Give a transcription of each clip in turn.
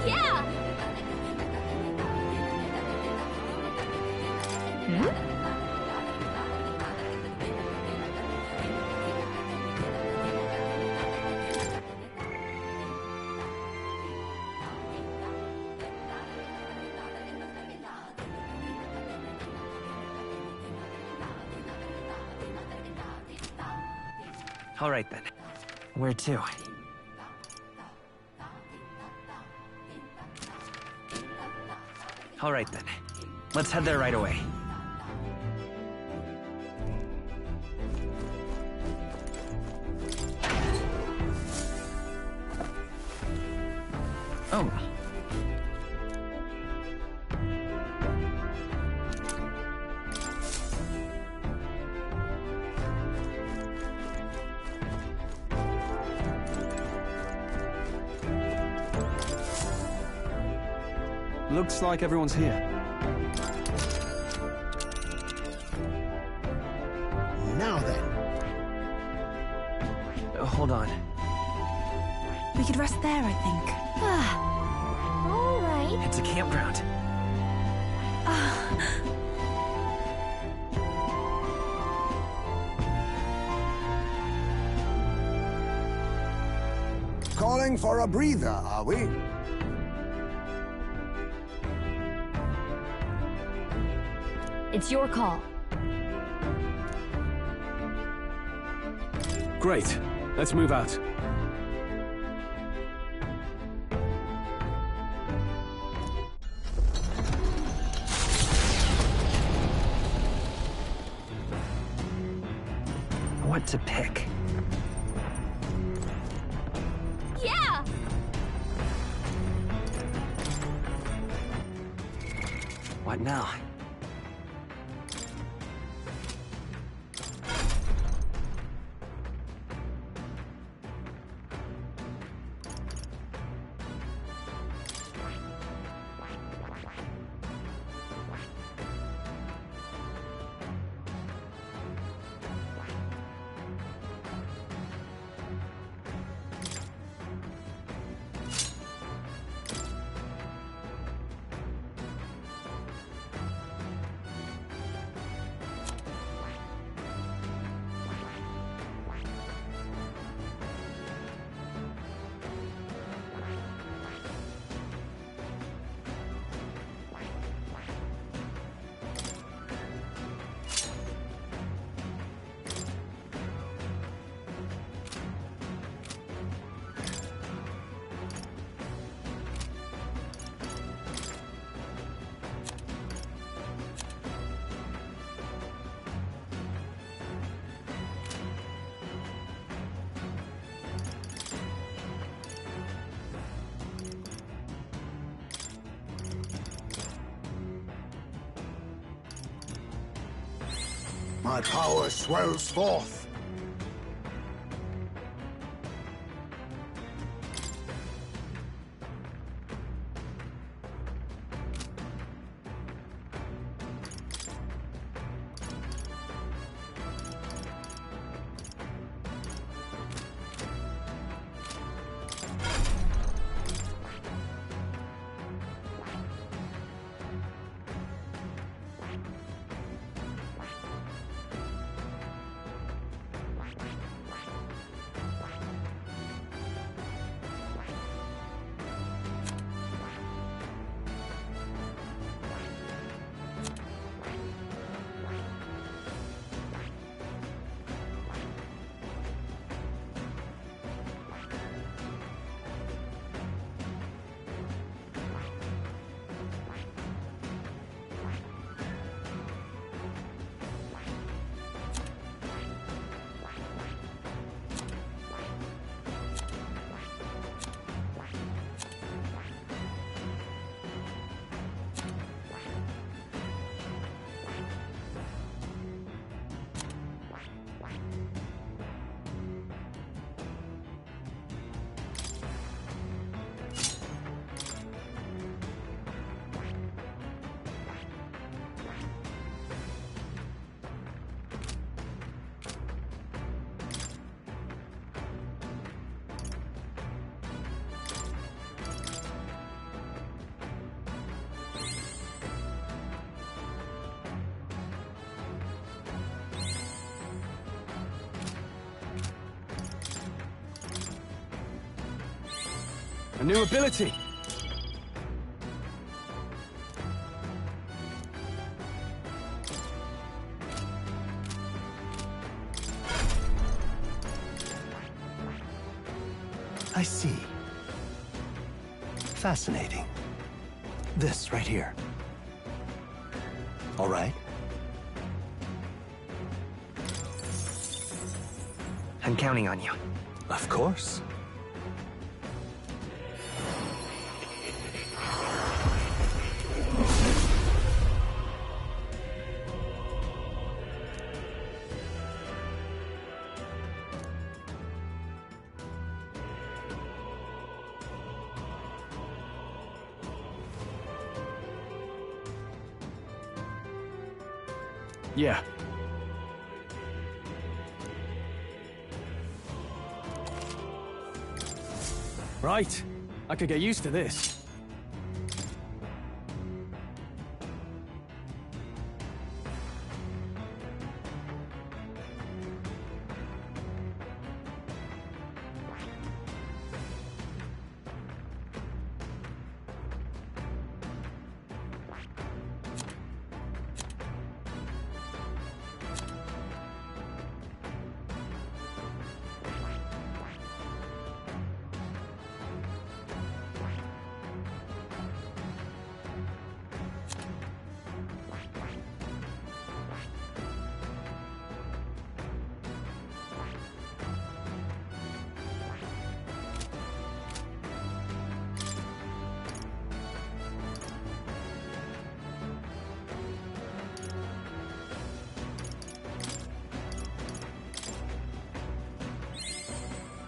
Yeah! All right then. Where to? All right then. Let's head there right away. Oh. Looks like everyone's here. Now then. Hold on. We could rest there, I think. All right. It's a campground. Calling for a breather, are we? It's your call. Great. Let's move out. What to pick? Yeah! What now? My power swells forth. A new ability! I see. Fascinating. This right here. All right. I'm counting on you. Of course. Yeah. Right. I could get used to this.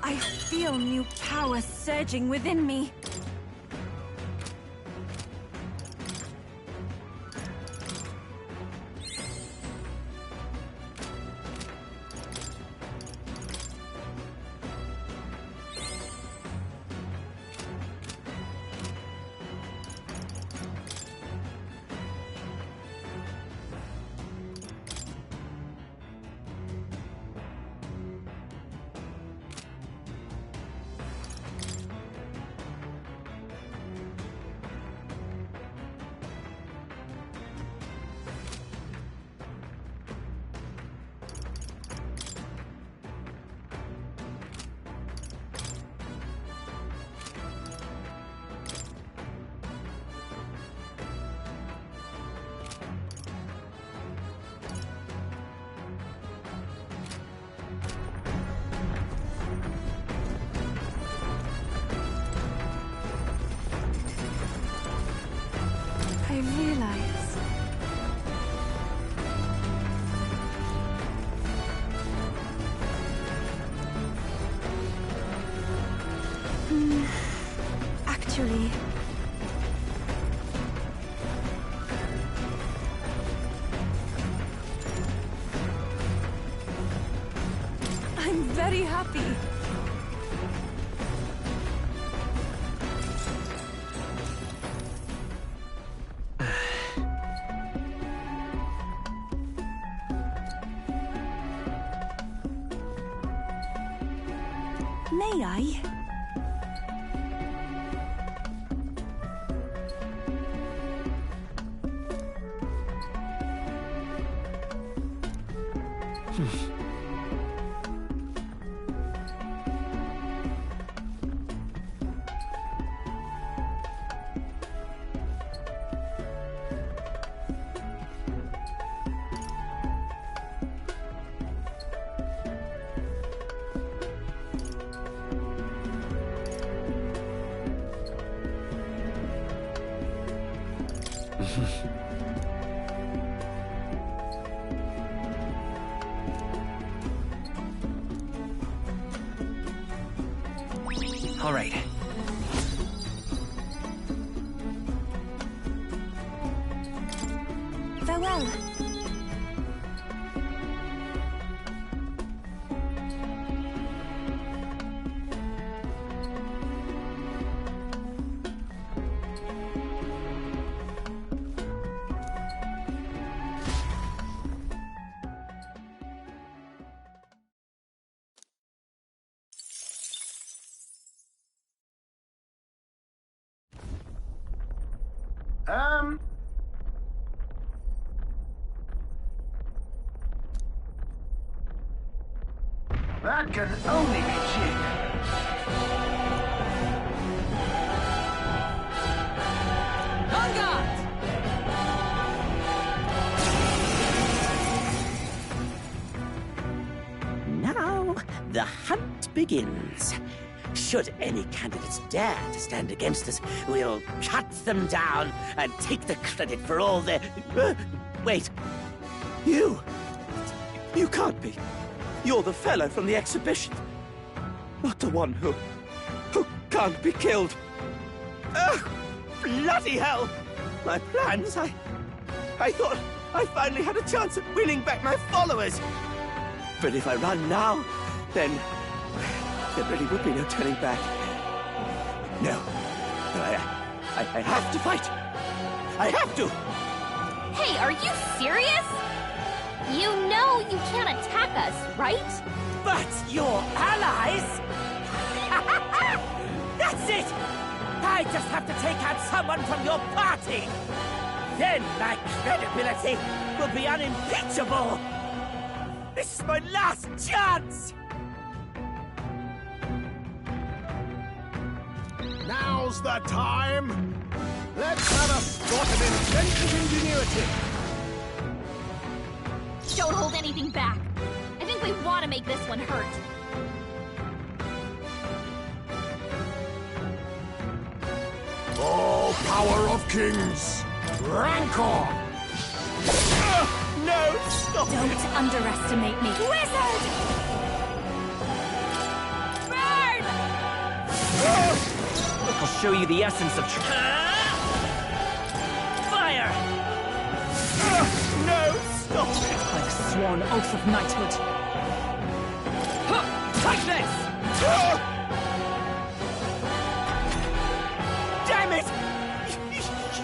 I feel new power surging within me. I realize actually, I'm very happy. May I? All right. Farewell. That can only be Jig. On guard! Now, the hunt begins. Should any candidates dare to stand against us, we'll cut them down and take the credit for all their... wait. You! You can't be. You're the fellow from the exhibition. Not the one who can't be killed. Ugh! Bloody hell! My plans, I thought I finally had a chance at winning back my followers. But if I run now, then there really would be no turning back. No. I have to fight. I have to. Hey, are you serious? You know you can't attack us, right? But your allies? That's it! I just have to take out someone from your party. Then my credibility will be unimpeachable. This is my last chance! Now's the time! Let's have a spot of inventive ingenuity! Don't hold anything back. I think we want to make this one hurt. Oh, power of kings! Rancor! No, stop Don't it! underestimate me. Wizard! Burn! I'll show you the essence of Fire! No, stop it! By the sworn oath of knighthood. Take this! Damn it!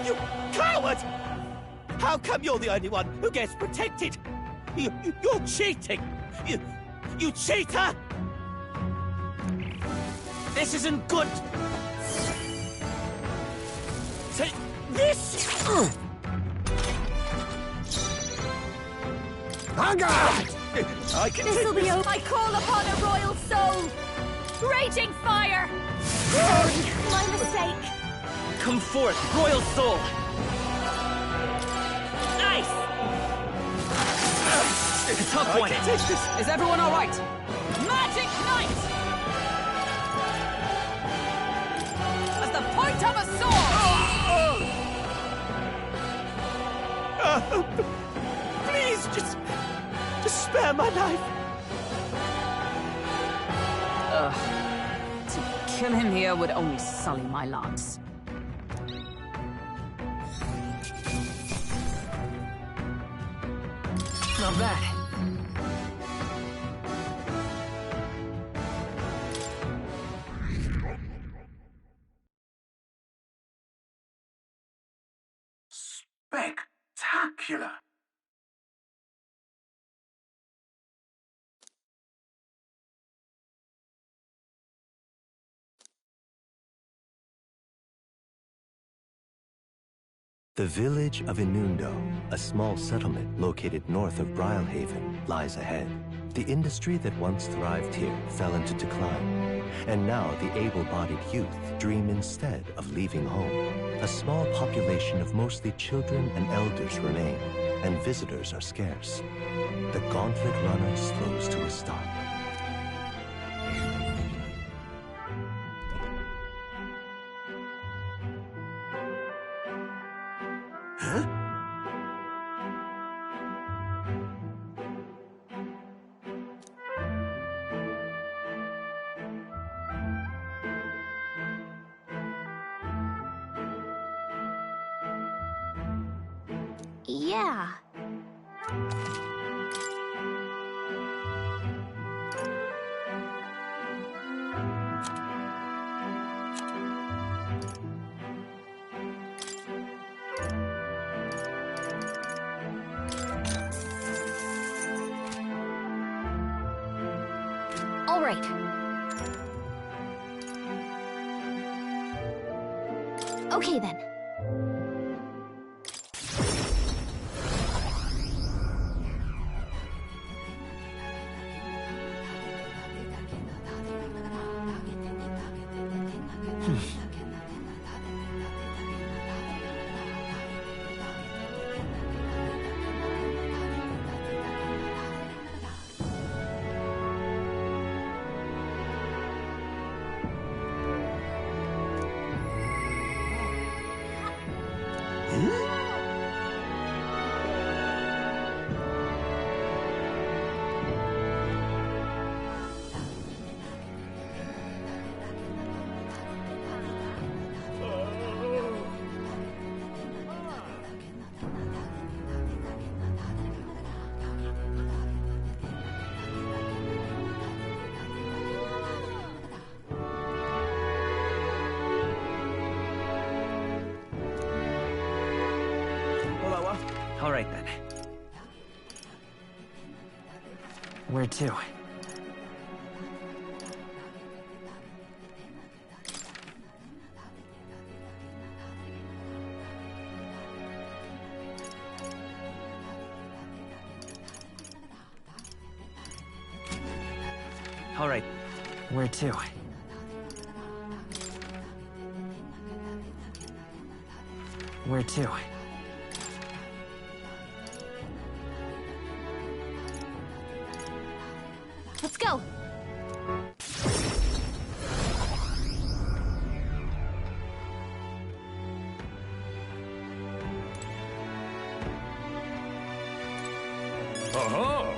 You coward! How come you're the only one who gets protected? You're cheating! You cheater! This isn't good! Take this! Vanguard! I can This'll take be this! over. I call upon a royal soul! Raging fire! My mistake. Come forth, royal soul! Nice! It's a tough one. I can take this! Is everyone all right? Magic Knight! As the point of a sword! Please, just spare my life. To kill him here would only sully my lance. Not bad. Spectacular. The village of Inundo, a small settlement located north of Brylehaven, lies ahead. The industry that once thrived here fell into decline, and now the able-bodied youth dream instead of leaving home. A small population of mostly children and elders remain, and visitors are scarce. The gauntlet runner slows to a stop. Yeah. All right. Okay then. right then. Where to? All right. Where to? Where to? Let's go. Oh!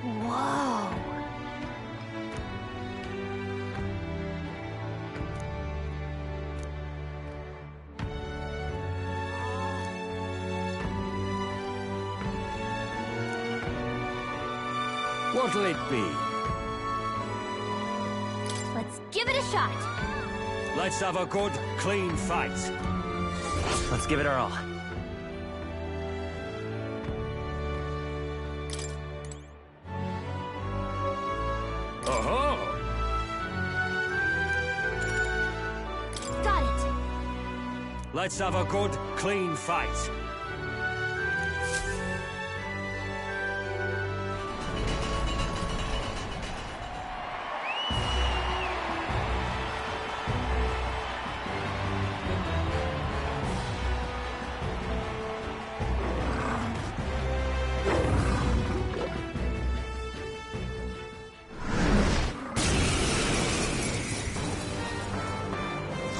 Whoa. What'll it be? Let's give it a shot. Let's have a good, clean fight. Let's give it our all. Oh! Got it. Let's have a good, clean fight.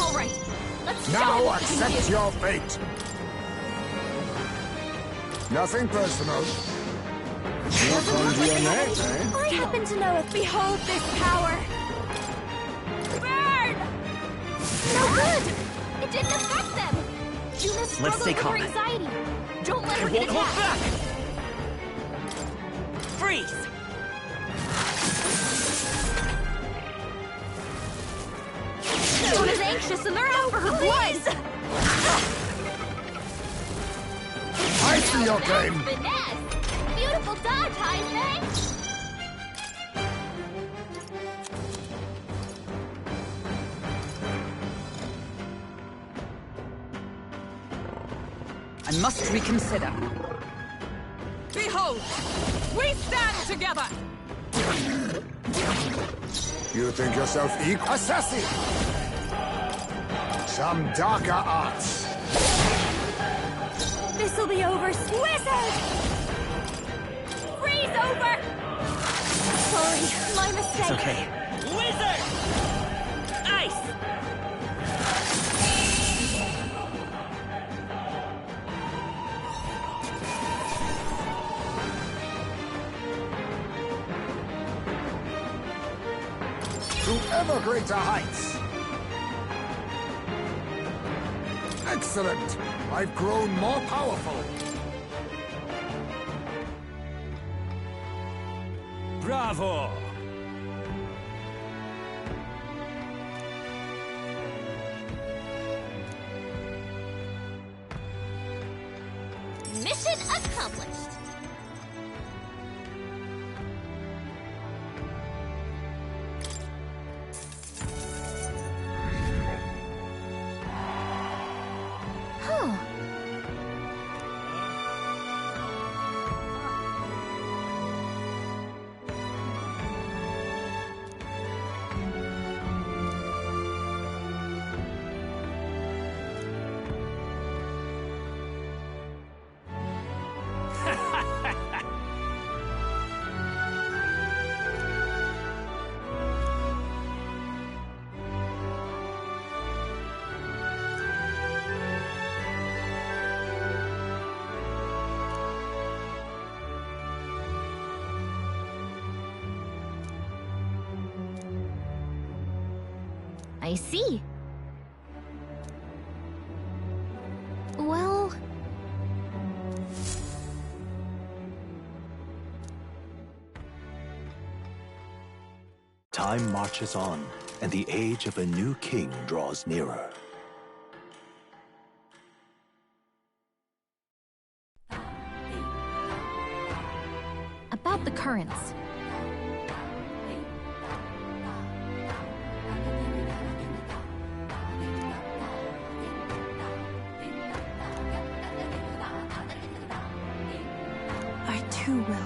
All right. Let's show Now them accept your fate. Nothing personal. Not on your neck, eh? I happen to know if behold this power. Burn! No good! It didn't affect them! Juna struggles stay with her calm. anxiety. Don't let her I get won't hold attacked. back! Freeze! Juna's anxious and they're out for her blood! I see your game. Finesse! Beautiful dodge, Heisman! I must reconsider. Behold! We stand together! You think yourself equal? Assassin! Some darker arts. This'll be over, Wizard! Freeze over! Sorry, my mistake. It's okay. Wizard! Ice! To ever greater heights. Excellent! I've grown more powerful. Bravo! Mission accomplished. Huh. I see. Well... Time marches on, and the age of a new king draws nearer. about the currents? I too will.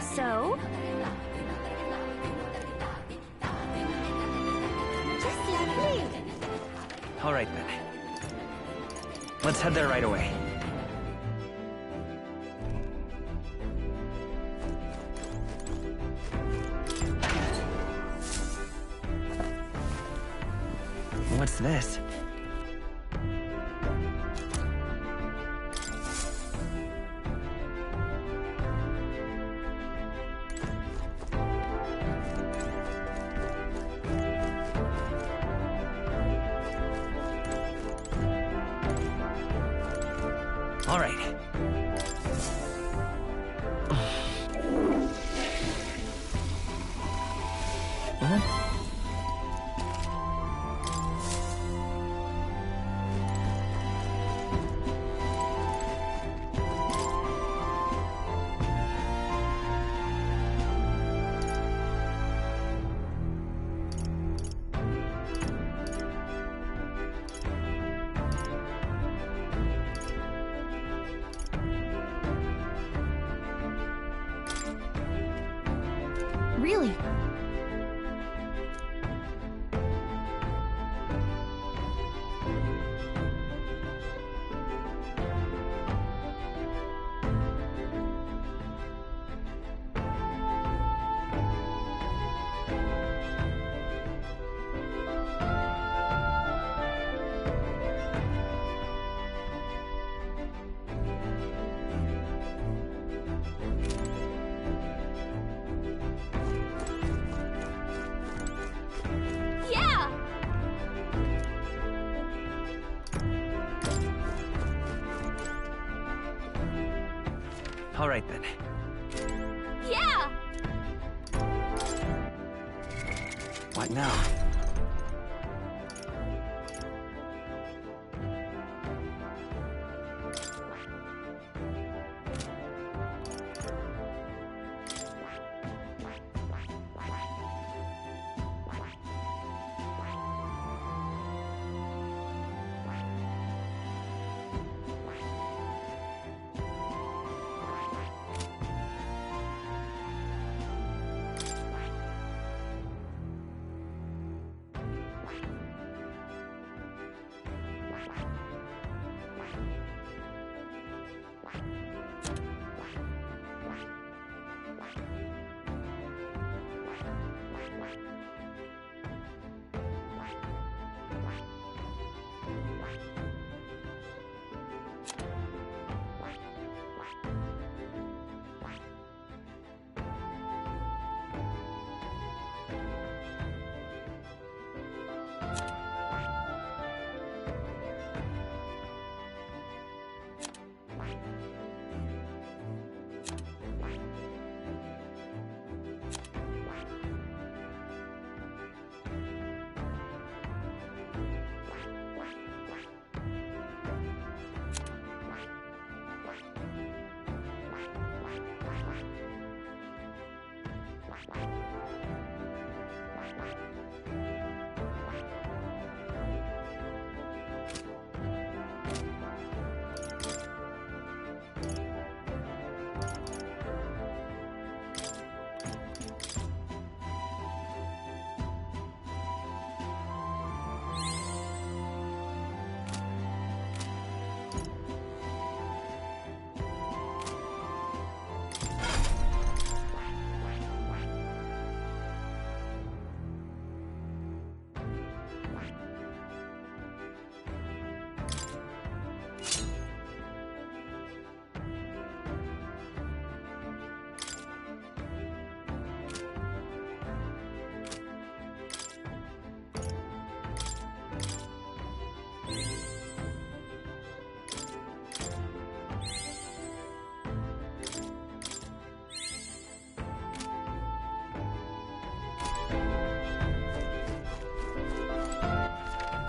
So? Just lovely. All right, then. Let's head there right away. What's this? All right. Really? Yeah! All right, then. Yeah! What now?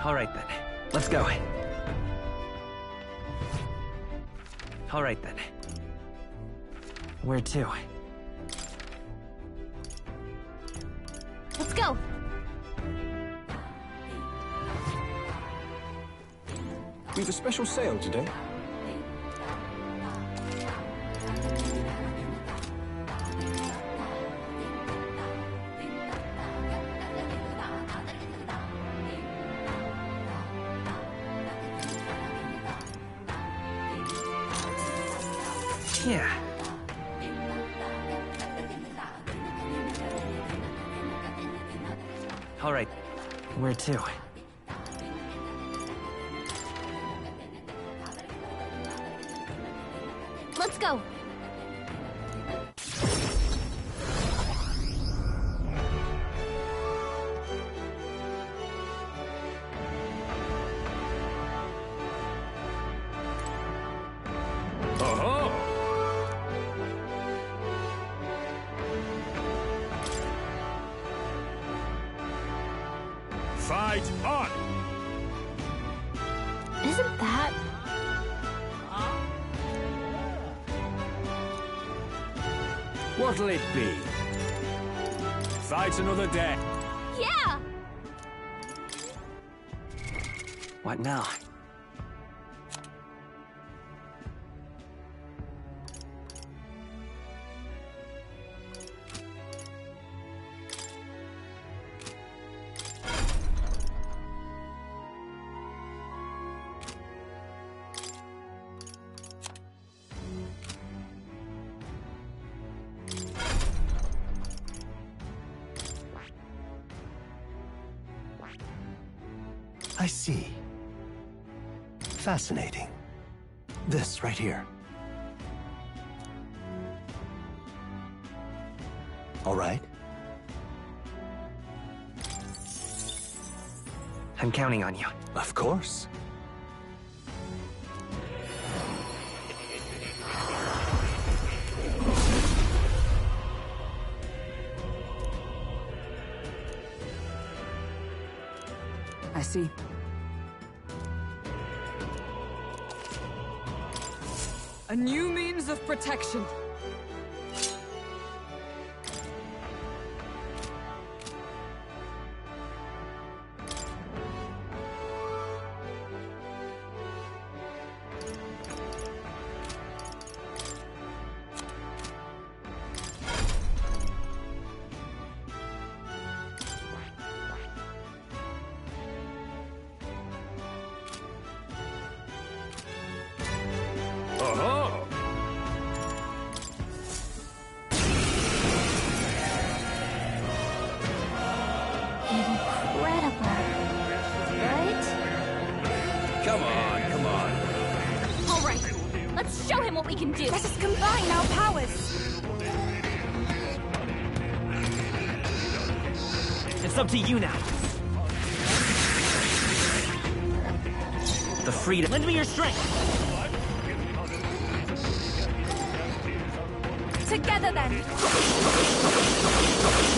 All right then. Let's go. All right then. Where to? Let's go. We've a special sale today. Yeah. All right. Where to? Let's go. Fight on! Isn't that... What'll it be? Fight another day. Yeah! What now? I see. Fascinating. This right here. All right. I'm counting on you. Of course. I see. A new means of protection. Incredible. Right? Come on, come on. All right. Let's show him what we can do. Let us combine our powers. It's up to you now. The freedom. Lend me your strength. Together then.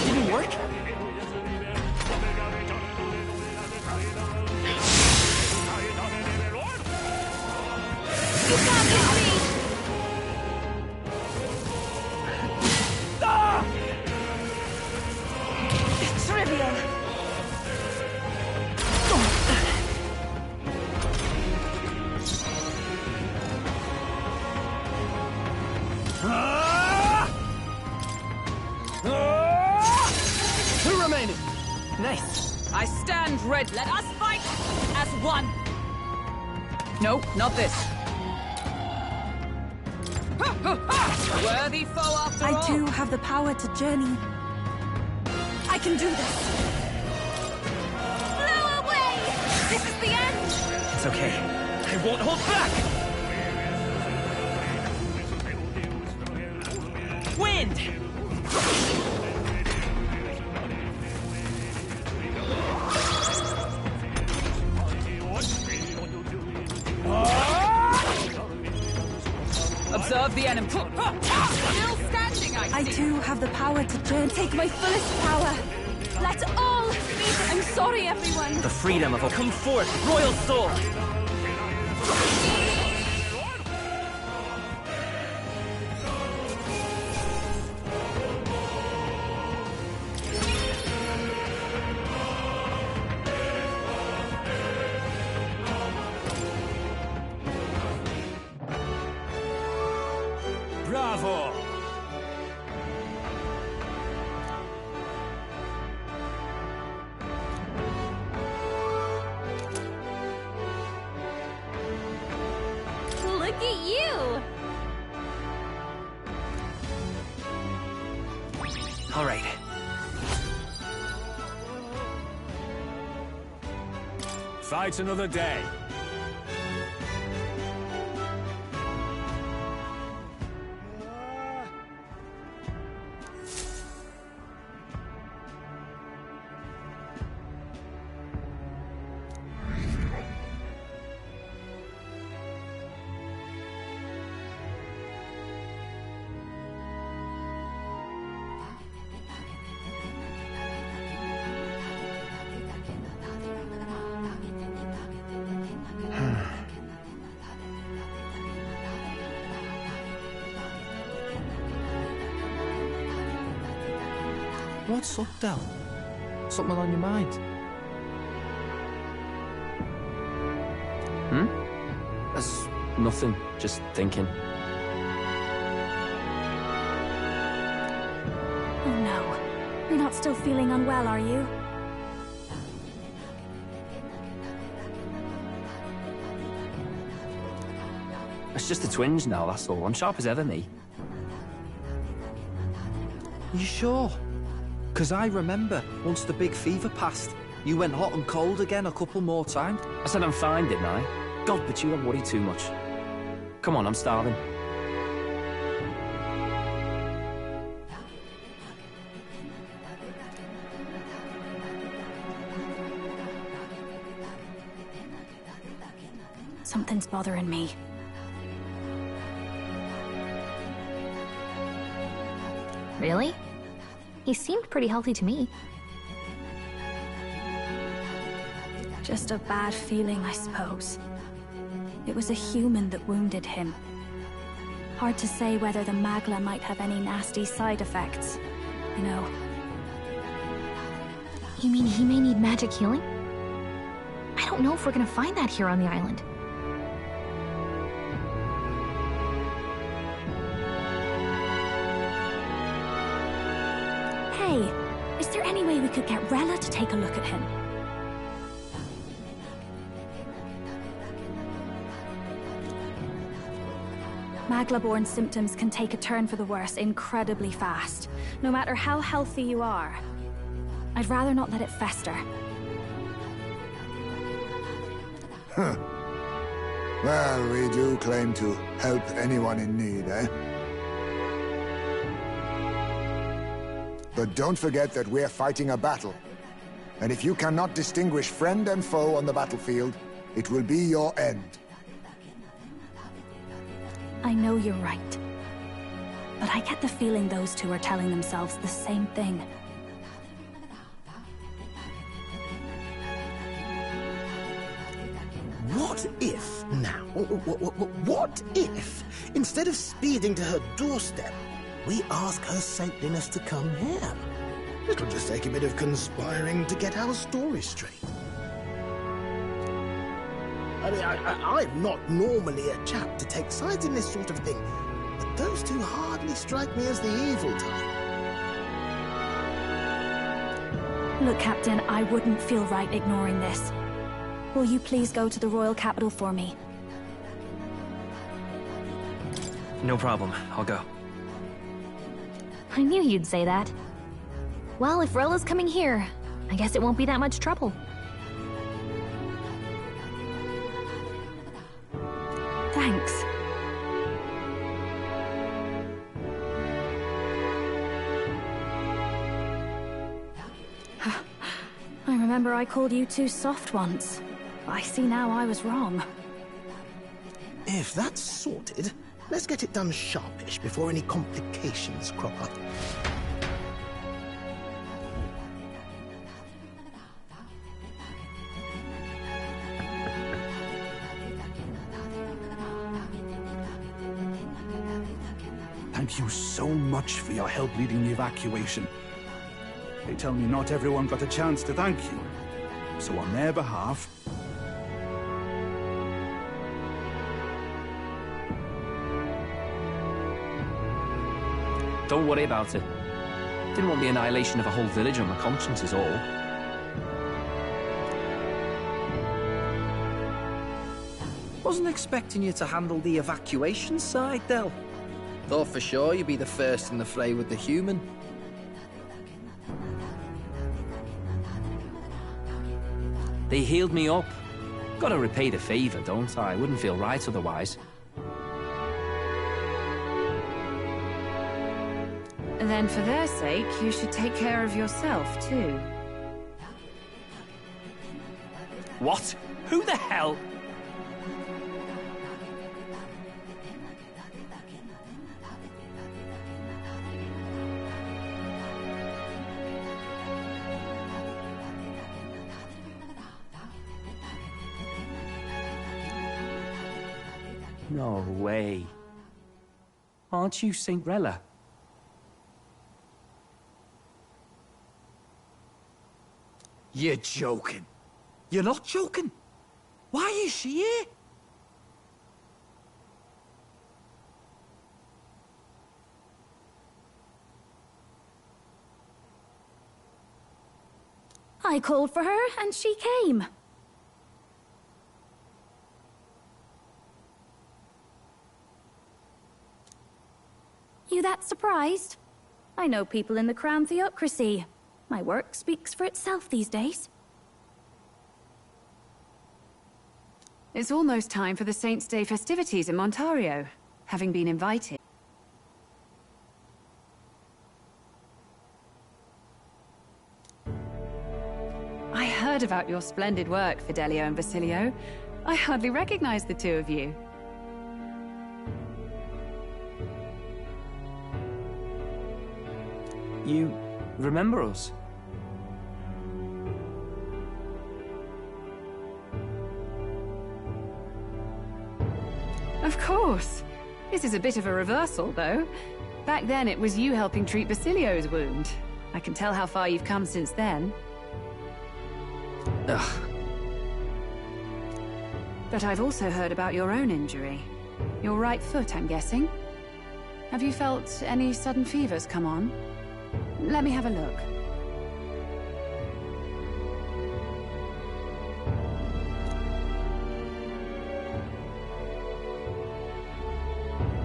Didn't work? You can't beat me! Trivial. Two remaining. Nice. I stand ready. Let us fight as one. No, not this. Worthy foe after all. I too have the power to journey. I can do this. Blow away! This is the end! It's okay. I won't hold back! Wind! Observe the enemy. Still standing, I I see. too have the power to journey. Take my fullest power. Let all be. I'm sorry, everyone. The freedom of a... Come forth, royal soul! Bravo! Look at you. All right. Fight another day. What's up, Del? Something on your mind? That's nothing, just thinking. Oh no. You're not still feeling unwell, are you? It's just a twinge now, that's all. I'm sharp as ever, me. You sure? 'Cause I remember, once the big fever passed, you went hot and cold again a couple more times. I said I'm fine, didn't I? God, but you don't worry too much. Come on, I'm starving. Something's bothering me. Really? He seemed pretty healthy to me. Just a bad feeling, I suppose. It was a human that wounded him. Hard to say whether the Magla might have any nasty side effects, you know. You mean he may need magic healing? I don't know if we're gonna find that here on the island. Hey, is there any way we could get Rella to take a look at him? Magla-born symptoms can take a turn for the worse incredibly fast, no matter how healthy you are. I'd rather not let it fester. Huh. Well, we do claim to help anyone in need, eh? But don't forget that we're fighting a battle. And if you cannot distinguish friend and foe on the battlefield, it will be your end. I know you're right. But I get the feeling those two are telling themselves the same thing. What if, now, what if, instead of speeding to her doorstep, we ask her saintliness to come here? It'll just take a bit of conspiring to get our story straight. I mean, I'm not normally a chap to take sides in this sort of thing, but those two hardly strike me as the evil type. Look, Captain, I wouldn't feel right ignoring this. Will you please go to the royal capital for me? No problem, I'll go. I knew you'd say that. Well, if Rella's coming here, I guess it won't be that much trouble. Thanks. I remember I called you too soft once. I see now I was wrong. If that's sorted, let's get it done sharpish before any complications crop up. thank you so much for your help leading the evacuation. They tell me not everyone got a chance to thank you. So on their behalf... Don't worry about it. Didn't want the annihilation of a whole village on my conscience is all. Wasn't expecting you to handle the evacuation side, Del. Thought for sure you'd be the first in the fray with the human. They healed me up. Gotta repay the favor, don't I? Wouldn't feel right otherwise. Then for their sake, you should take care of yourself, too. What? Who the hell? No way. Aren't you Saint Rella? You're joking. You're not joking. Why is she here? I called for her, and she came. You that surprised? I know people in the Crown Theocracy. My work speaks for itself these days. It's almost time for the Saints' Day festivities in Montario, having been invited. I heard about your splendid work, Fidelio and Basilio. I hardly recognize the two of you. You remember us? Of course. This is a bit of a reversal, though. Back then, it was you helping treat Basilio's wound. I can tell how far you've come since then. Ugh. But I've also heard about your own injury. Your right foot, I'm guessing. Have you felt any sudden fevers come on? Let me have a look.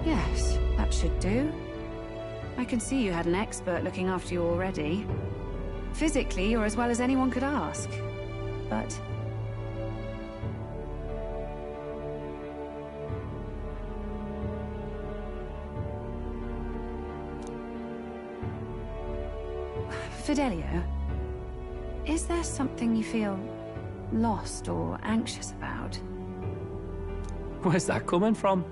Yes, that should do. I can see you had an expert looking after you already. Physically, you're as well as anyone could ask. But... Fidelio, is there something you feel lost or anxious about? Where's that coming from?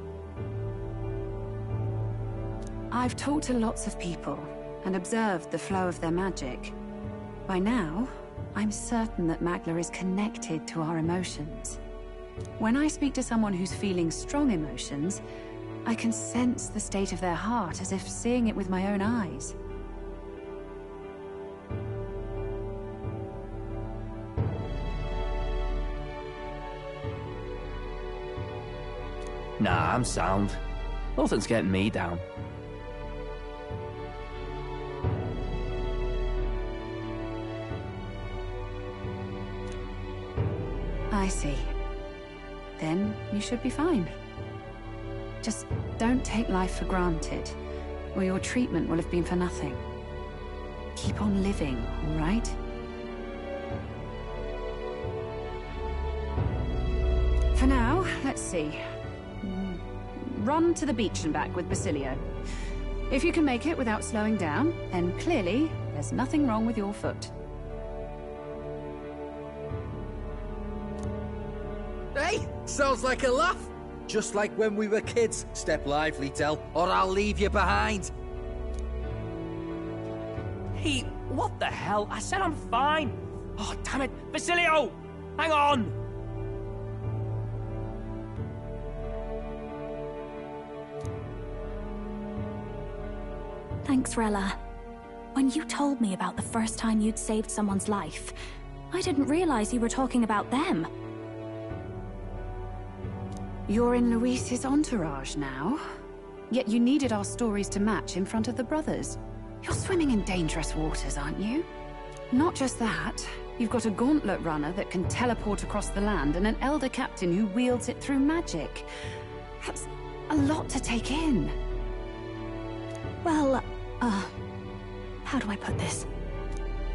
I've talked to lots of people and observed the flow of their magic. By now, I'm certain that Magla is connected to our emotions. When I speak to someone who's feeling strong emotions, I can sense the state of their heart as if seeing it with my own eyes. Nah, I'm sound. Nothing's getting me down. I see. Then you should be fine. Just don't take life for granted, or your treatment will have been for nothing. Keep on living, all right? For now, let's see. Run to the beach and back with Basilio. If you can make it without slowing down, then clearly there's nothing wrong with your foot. Hey, sounds like a laugh. Just like when we were kids. Step lively, Del, or I'll leave you behind. Hey, what the hell? I said I'm fine. Oh, damn it. Basilio! Hang on! Thanks, Rella. When you told me about the first time you'd saved someone's life, I didn't realize you were talking about them. You're in Luis's entourage now. Yet you needed our stories to match in front of the brothers. You're swimming in dangerous waters, aren't you? Not just that, you've got a gauntlet runner that can teleport across the land and an elder captain who wields it through magic. That's a lot to take in. Well, how do I put this?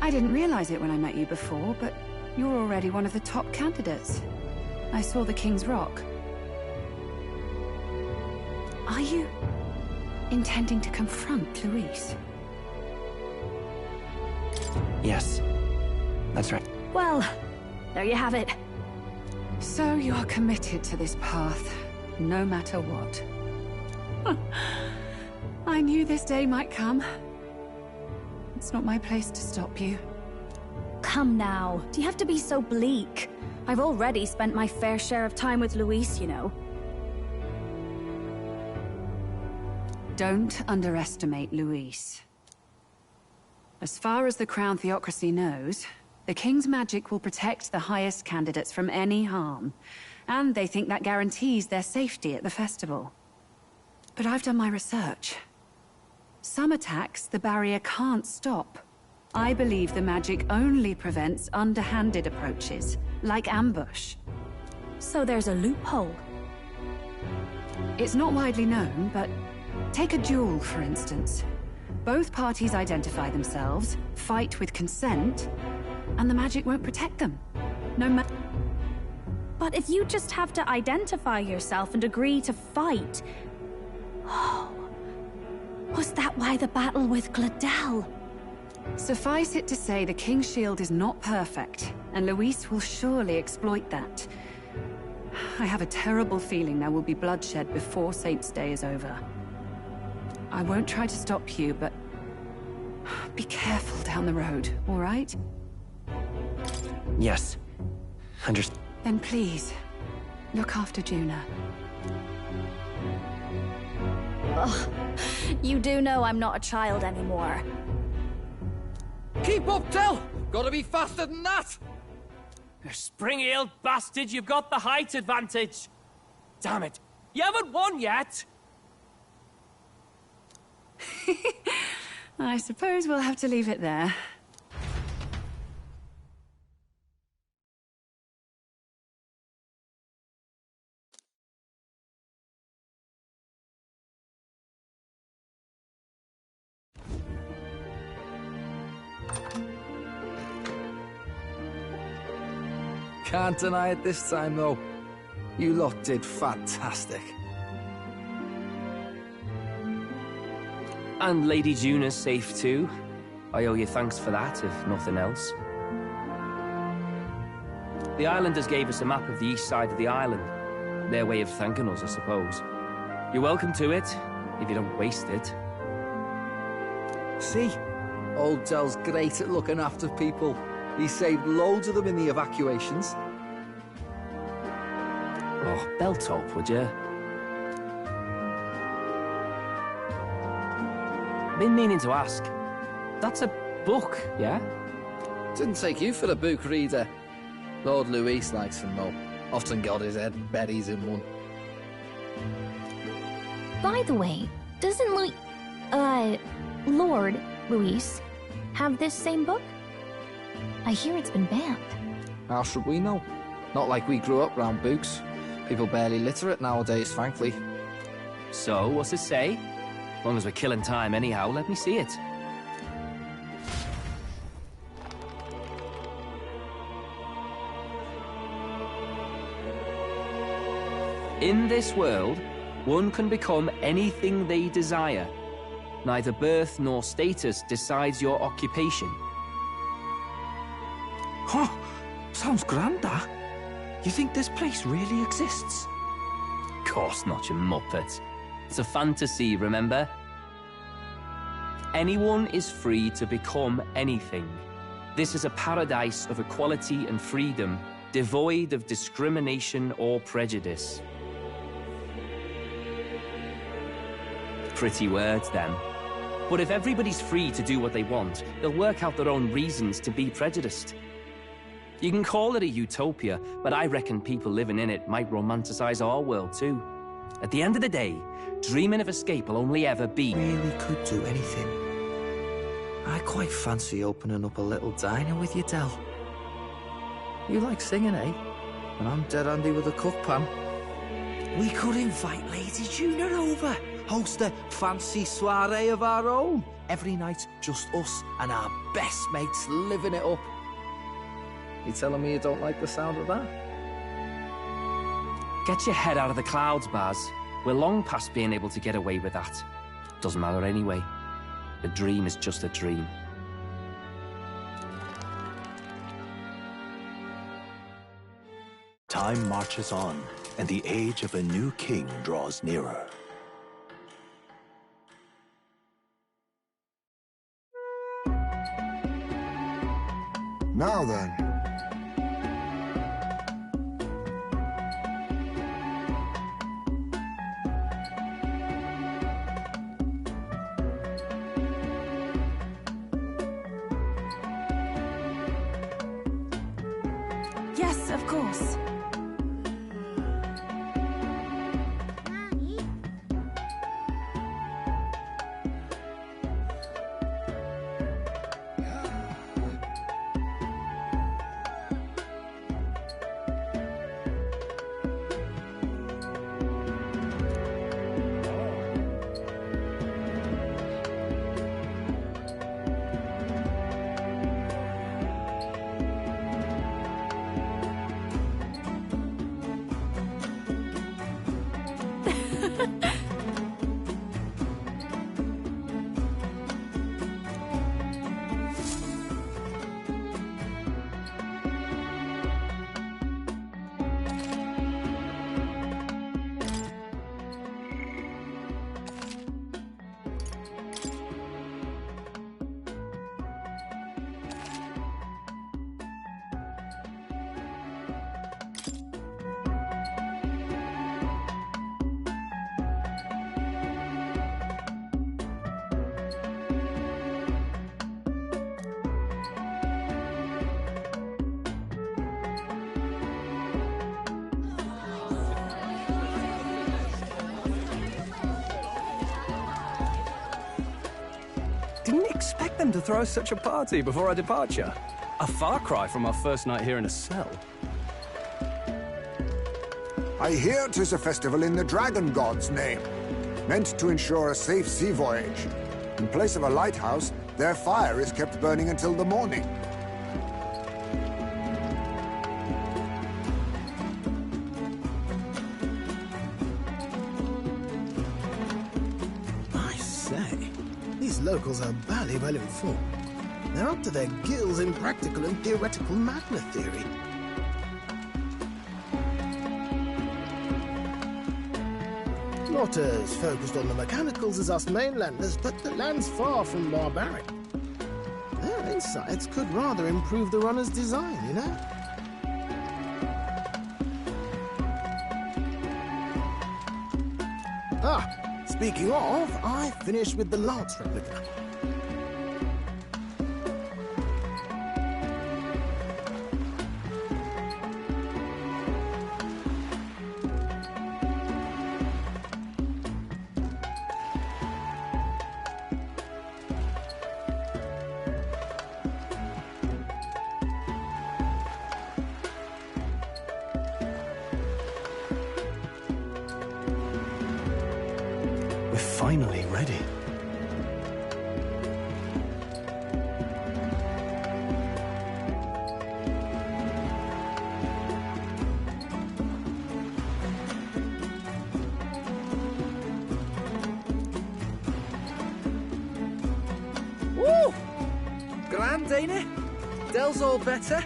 I didn't realize it when I met you before, but you're already one of the top candidates. I saw the King's Rock. Are you intending to confront Luis? Yes, that's right. Well, there you have it. So you're committed to this path, no matter what. I knew this day might come. It's not my place to stop you. Come now, do you have to be so bleak? I've already spent my fair share of time with Luis, you know. Don't underestimate Luis. As far as the Crown Theocracy knows, the King's magic will protect the highest candidates from any harm, and they think that guarantees their safety at the festival. But I've done my research. Some attacks the barrier can't stop. I believe the magic only prevents underhanded approaches, like ambush. So there's a loophole? It's not widely known, but take a duel, for instance. Both parties identify themselves, fight with consent, and the magic won't protect them. No matter. But if you just have to identify yourself and agree to fight... Oh... Was that why the battle with Gladel? Suffice it to say, the King's shield is not perfect, and Luis will surely exploit that. I have a terrible feeling there will be bloodshed before Saint's Day is over. I won't try to stop you, but be careful down the road, all right? Yes. Then please, look after Juna. Ugh. You do know I'm not a child anymore. Keep up, Del! Gotta be faster than that! You spring-heeled bastard, you've got the height advantage! Damn it, you haven't won yet! I suppose we'll have to leave it there. Can't deny it this time, though. You lot did fantastic. And Lady Juna's safe too. I owe you thanks for that, if nothing else. The Islanders gave us a map of the east side of the island. Their way of thanking us, I suppose. You're welcome to it, if you don't waste it. See? Old Del's great at looking after people. He saved loads of them in the evacuations. Oh, belt up, would you? Been meaning to ask. That's a book, yeah? Didn't take you for a book reader. Lord Luis likes them though. Often got his head buried in one. By the way, doesn't Lord Luis have this same book? I hear it's been banned. How should we know? Not like we grew up round books. People barely literate nowadays, frankly. So, what's it say? As long as we're killing time anyhow, let me see it. In this world, one can become anything they desire. Neither birth nor status decides your occupation. Huh? Sounds grand, that. You think this place really exists? Of course not, you muppet. It's a fantasy, remember? Anyone is free to become anything. This is a paradise of equality and freedom, devoid of discrimination or prejudice. Pretty words, then. But if everybody's free to do what they want, they'll work out their own reasons to be prejudiced. You can call it a utopia, but I reckon people living in it might romanticize our world too. At the end of the day, dreaming of escape will only ever be... Really could do anything. I quite fancy opening up a little diner with you, Del. You like singing, eh? And I'm dead handy with a cook pan. We could invite Lady Juna over. Host a fancy soiree of our own. Every night, just us and our best mates living it up. You telling me you don't like the sound of that? Get your head out of the clouds, Baz. We're long past being able to get away with that. Doesn't matter anyway. A dream is just a dream. Time marches on, and the age of a new king draws nearer. Now then. Yes, of course. Didn't expect them to throw such a party before our departure. A far cry from our first night here in a cell. I hear 'tis a festival in the Dragon God's name, meant to ensure a safe sea voyage. In place of a lighthouse, their fire is kept burning until the morning. I say, these locals are barely well informed. They're up to their gills in practical and theoretical magna theory. Not as focused on the mechanicals as us mainlanders, but the land's far from barbaric. Their insights could rather improve the runner's design, you know? Ah, speaking of, I finished with the lance replica. We're finally ready. Woo! Grand, ain't it? Del's all better,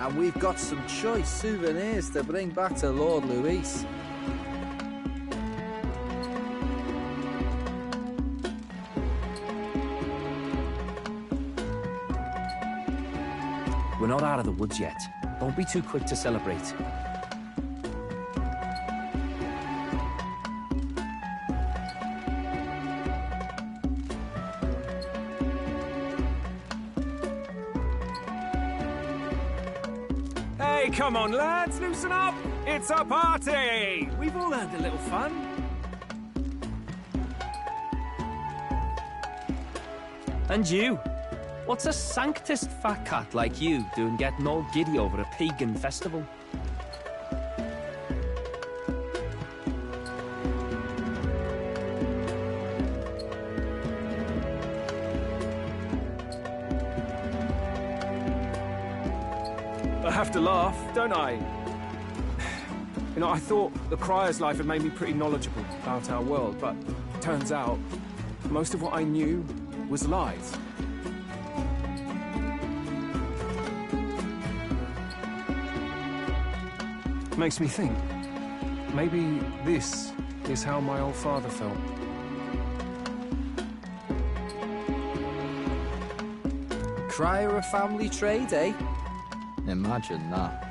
and we've got some choice souvenirs to bring back to Lord Luis. We're not out of the woods yet. Don't be too quick to celebrate. Hey, come on, lads, loosen up! It's a party! We've all had a little fun. And you? What's a sanctist fat cat like you doing getting all giddy over a pagan festival? I have to laugh, don't I? You know, I thought the Crier's life had made me pretty knowledgeable about our world, but turns out most of what I knew was lies. Makes me think, maybe this is how my old father felt. Crier a family trade, eh? Imagine that.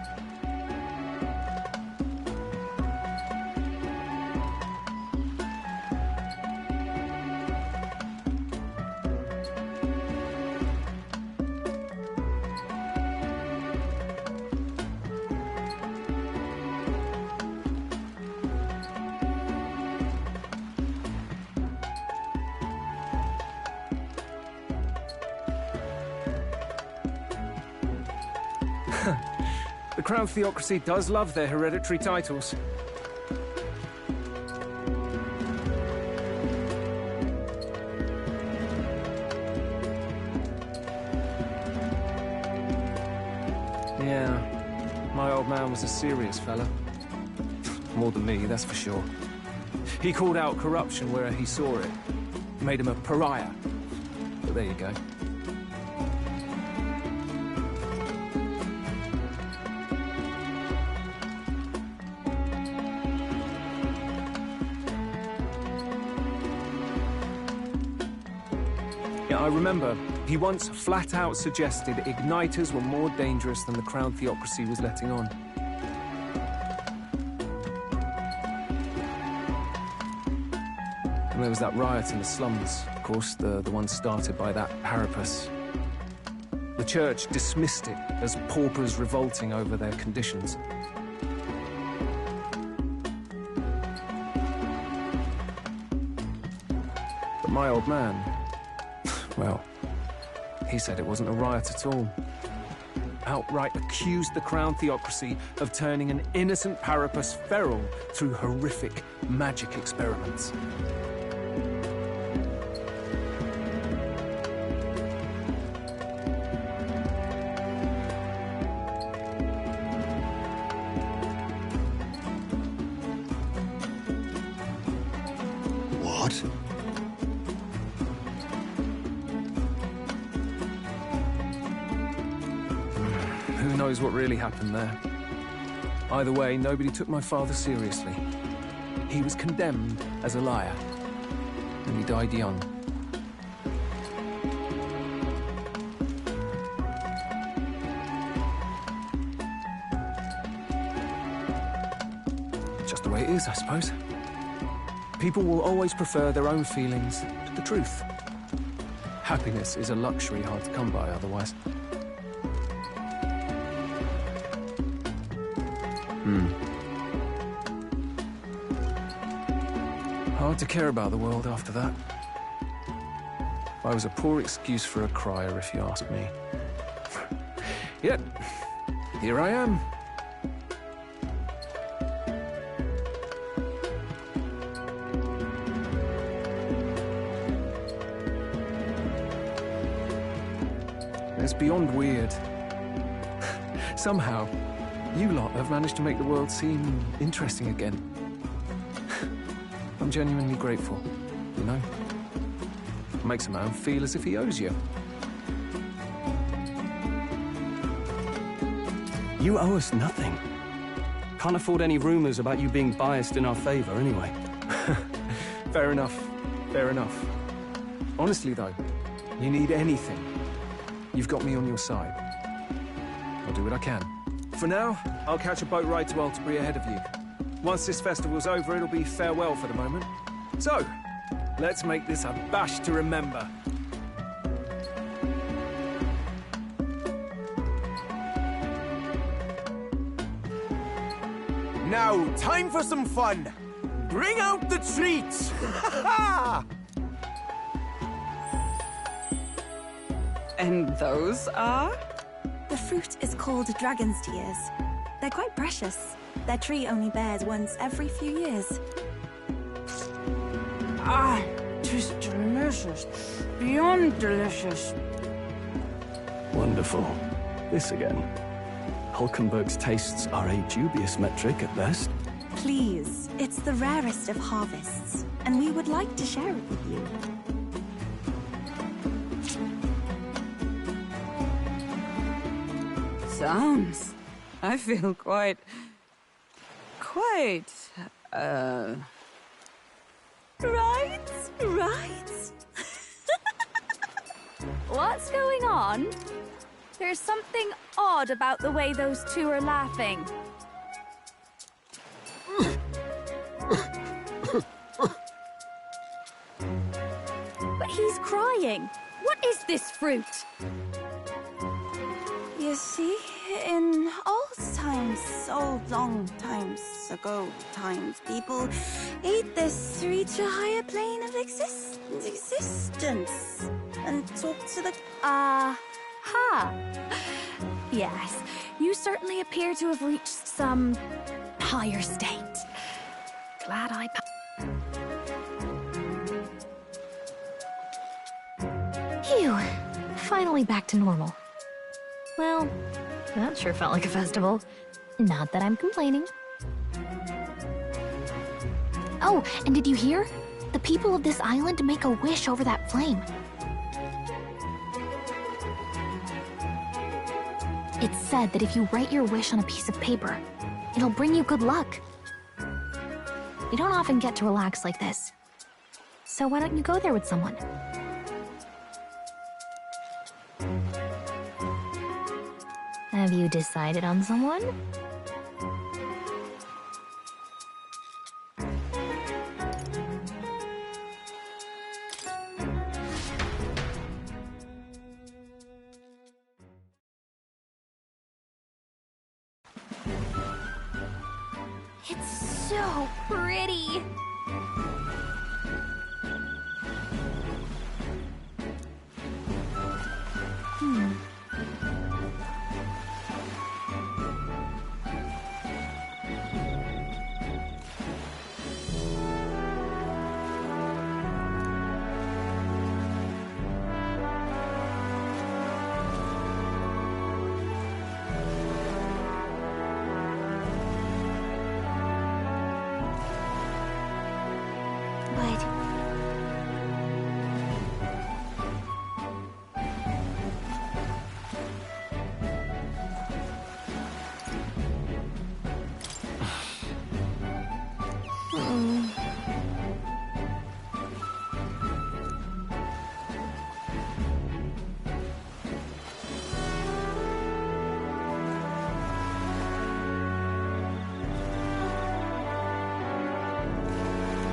The Crown Theocracy does love their hereditary titles. Yeah, my old man was a serious fella. More than me, that's for sure. He called out corruption where he saw it. Made him a pariah. But there you go. I remember, he once flat out suggested igniters were more dangerous than the Crown Theocracy was letting on. And there was that riot in the slums, of course, the one started by that Parapus. The church dismissed it as paupers revolting over their conditions. But my old man, well, he said it wasn't a riot at all. Outright accused the Crown Theocracy of turning an innocent Parapus feral through horrific magic experiments. What? Who knows what really happened there? Either way, nobody took my father seriously. He was condemned as a liar, and he died young. Just the way it is, I suppose. People will always prefer their own feelings to the truth. Happiness is a luxury hard to come by otherwise. Hard to care about the world after that. I was a poor excuse for a crier, if you ask me. Yet, here I am. It's beyond weird. Somehow, you lot have managed to make the world seem interesting again. I'm genuinely grateful, you know? It makes a man feel as if he owes you. You owe us nothing. Can't afford any rumors about you being biased in our favor, anyway. Fair enough. Fair enough. Honestly, though, you need anything, you've got me on your side. I'll do what I can. For now, I'll catch a boat ride to Altabury ahead of you. Once this festival's over, it'll be farewell for the moment. So, let's make this a bash to remember. Now, time for some fun. Bring out the treats! And those are? The fruit is called dragon's tears. They're quite precious. Their tree only bears once every few years. Ah, tis delicious. Beyond delicious. Wonderful. This again. Hulkenberg's tastes are a dubious metric at best. Please, it's the rarest of harvests, and we would like to share it with you. Sounds. I feel quite... Right? What's going on? There's something odd about the way those two are laughing. But he's crying. What is this fruit? You see, in old times, so long times ago people ate this to reach a higher plane of existence and talk to the... Ha! Yes, you certainly appear to have reached some higher state. Glad I... Phew. Finally back to normal. Well, that sure felt like a festival. Not that I'm complaining. Oh, and did you hear? The people of this island make a wish over that flame. It's said that if you write your wish on a piece of paper, it'll bring you good luck. You don't often get to relax like this. So why don't you go there with someone? Have you decided on someone? It's so pretty.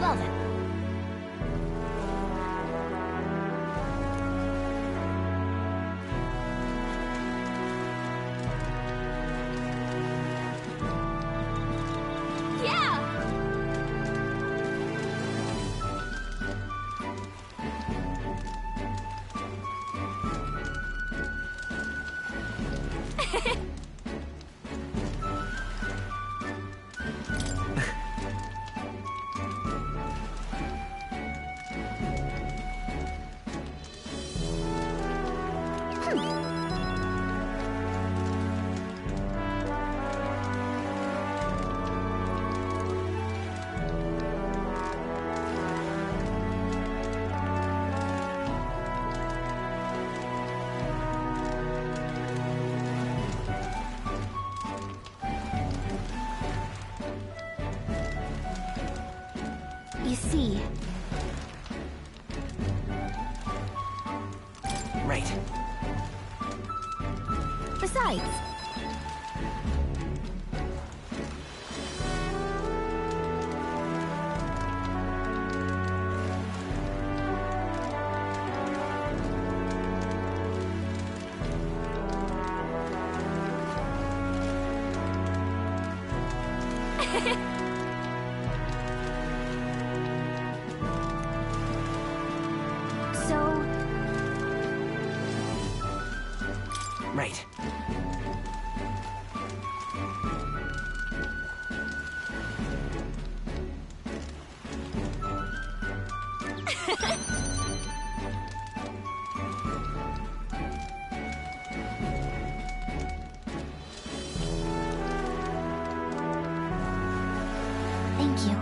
Well then. You see... Right. Besides... So... Right. Thank you.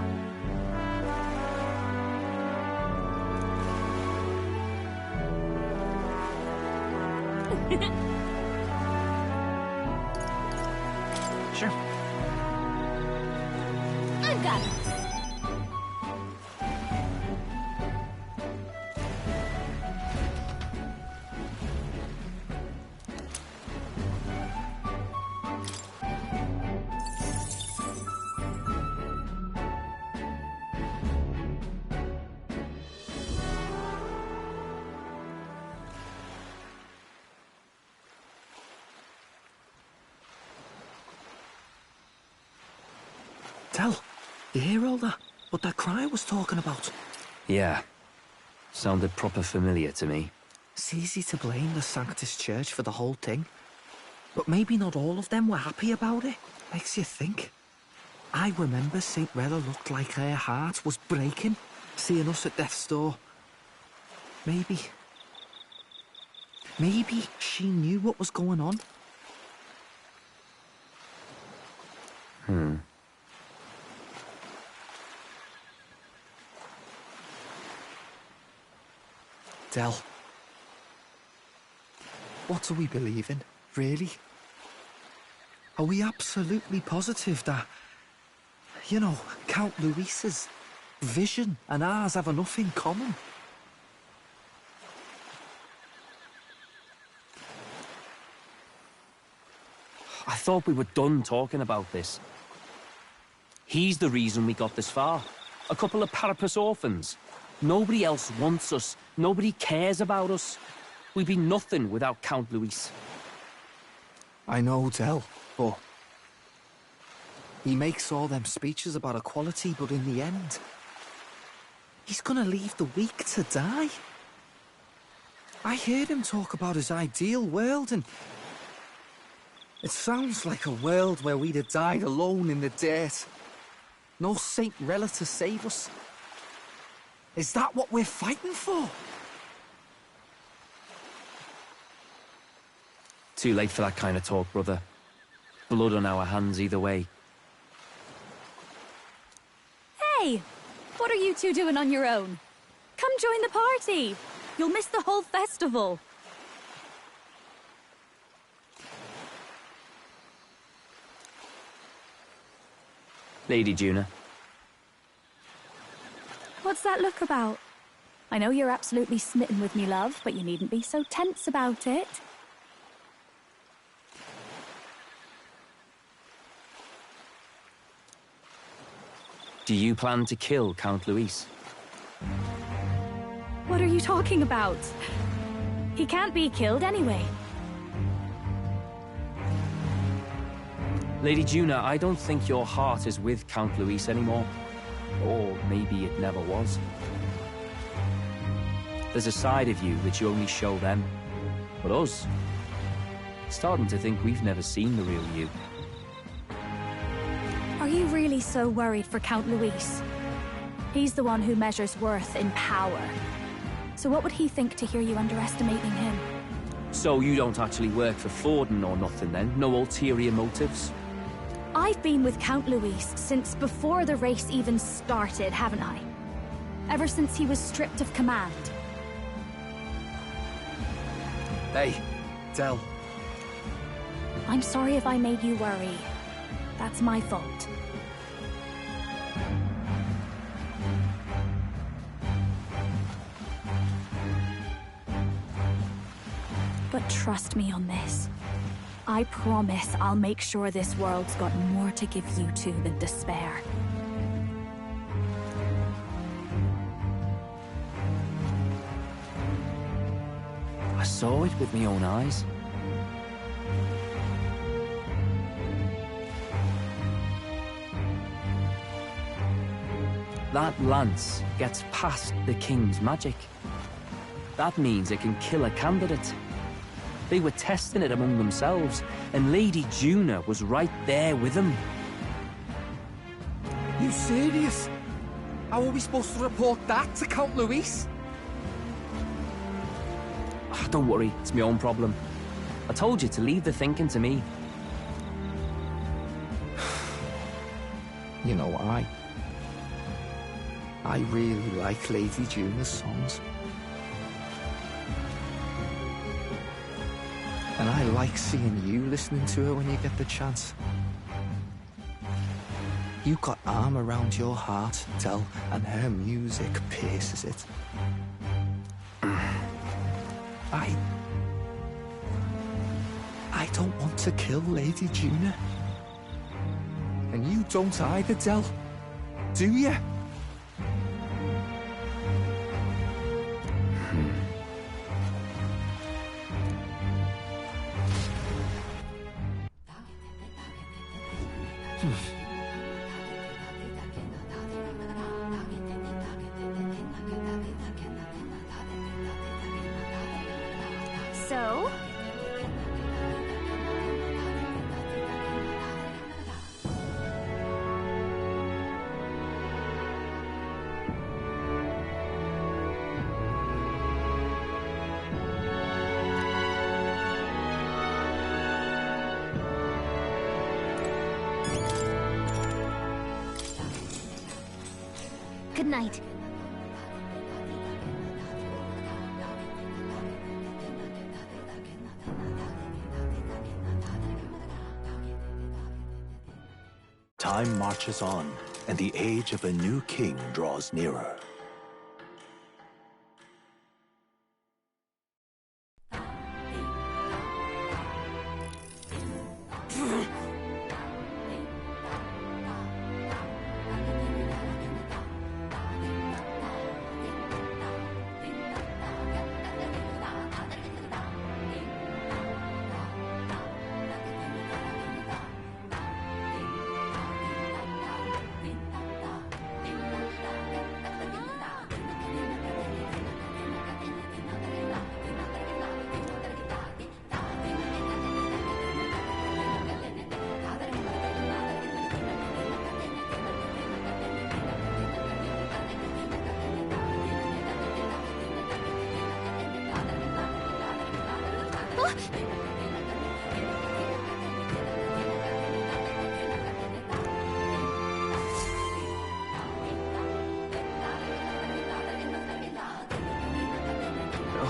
Sure. I've got this. Tell, you hear all that? What that cry was talking about? Yeah. Sounded proper familiar to me. It's easy to blame the Sanctus Church for the whole thing. But maybe not all of them were happy about it. Makes you think. I remember St. Rella looked like her heart was breaking, seeing us at death's door. Maybe she knew what was going on. Del, what do we believe in, really? Are we absolutely positive that, you know, Count Luis's vision and ours have enough in common? I thought we were done talking about this. He's the reason we got this far. A couple of Parapus orphans. Nobody else wants us. Nobody cares about us. We'd be nothing without Count Luis. I know, Del, but he makes all them speeches about equality, but in the end, he's gonna leave the weak to die. I heard him talk about his ideal world, and it sounds like a world where we'd have died alone in the dirt. No Saint Rella to save us. Is that what we're fighting for? Too late for that kind of talk, brother. Blood on our hands either way. Hey! What are you two doing on your own? Come join the party! You'll miss the whole festival. Lady Juna. What's that look about? I know you're absolutely smitten with me, love, but you needn't be so tense about it. Do you plan to kill Count Luis? What are you talking about? He can't be killed anyway. Lady Juna, I don't think your heart is with Count Luis anymore. Or maybe it never was. There's a side of you which you only show them. But us, starting to think we've never seen the real you. Are you really so worried for Count Luis? He's the one who measures worth in power. So what would he think to hear you underestimating him? So you don't actually work for Forden or nothing then? No ulterior motives? I've been with Count Luis since before the race even started, haven't I? Ever since he was stripped of command. Hey, Del. I'm sorry if I made you worry. That's my fault. But trust me on this. I promise I'll make sure this world's got more to give you two than despair. I saw it with my own eyes. That lance gets past the king's magic. That means it can kill a candidate. They were testing it among themselves, and Lady Juna was right there with them. You serious? How are we supposed to report that to Count Luis? Don't worry, it's my own problem. I told you to leave the thinking to me. You know, I really like Lady Juna's songs. And I like seeing you listening to her when you get the chance. You got arm around your heart, Del, and her music pierces it. I don't want to kill Lady Juna. And you don't either, Del. Do you? So? Good night. Time marches on, and the age of a new king draws nearer.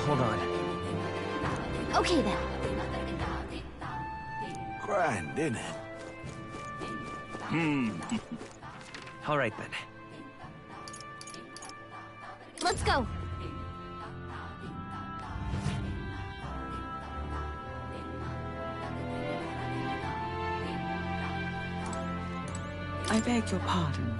Hold on. Okay then. Grand, innit? All right then. Let's go. I beg your pardon.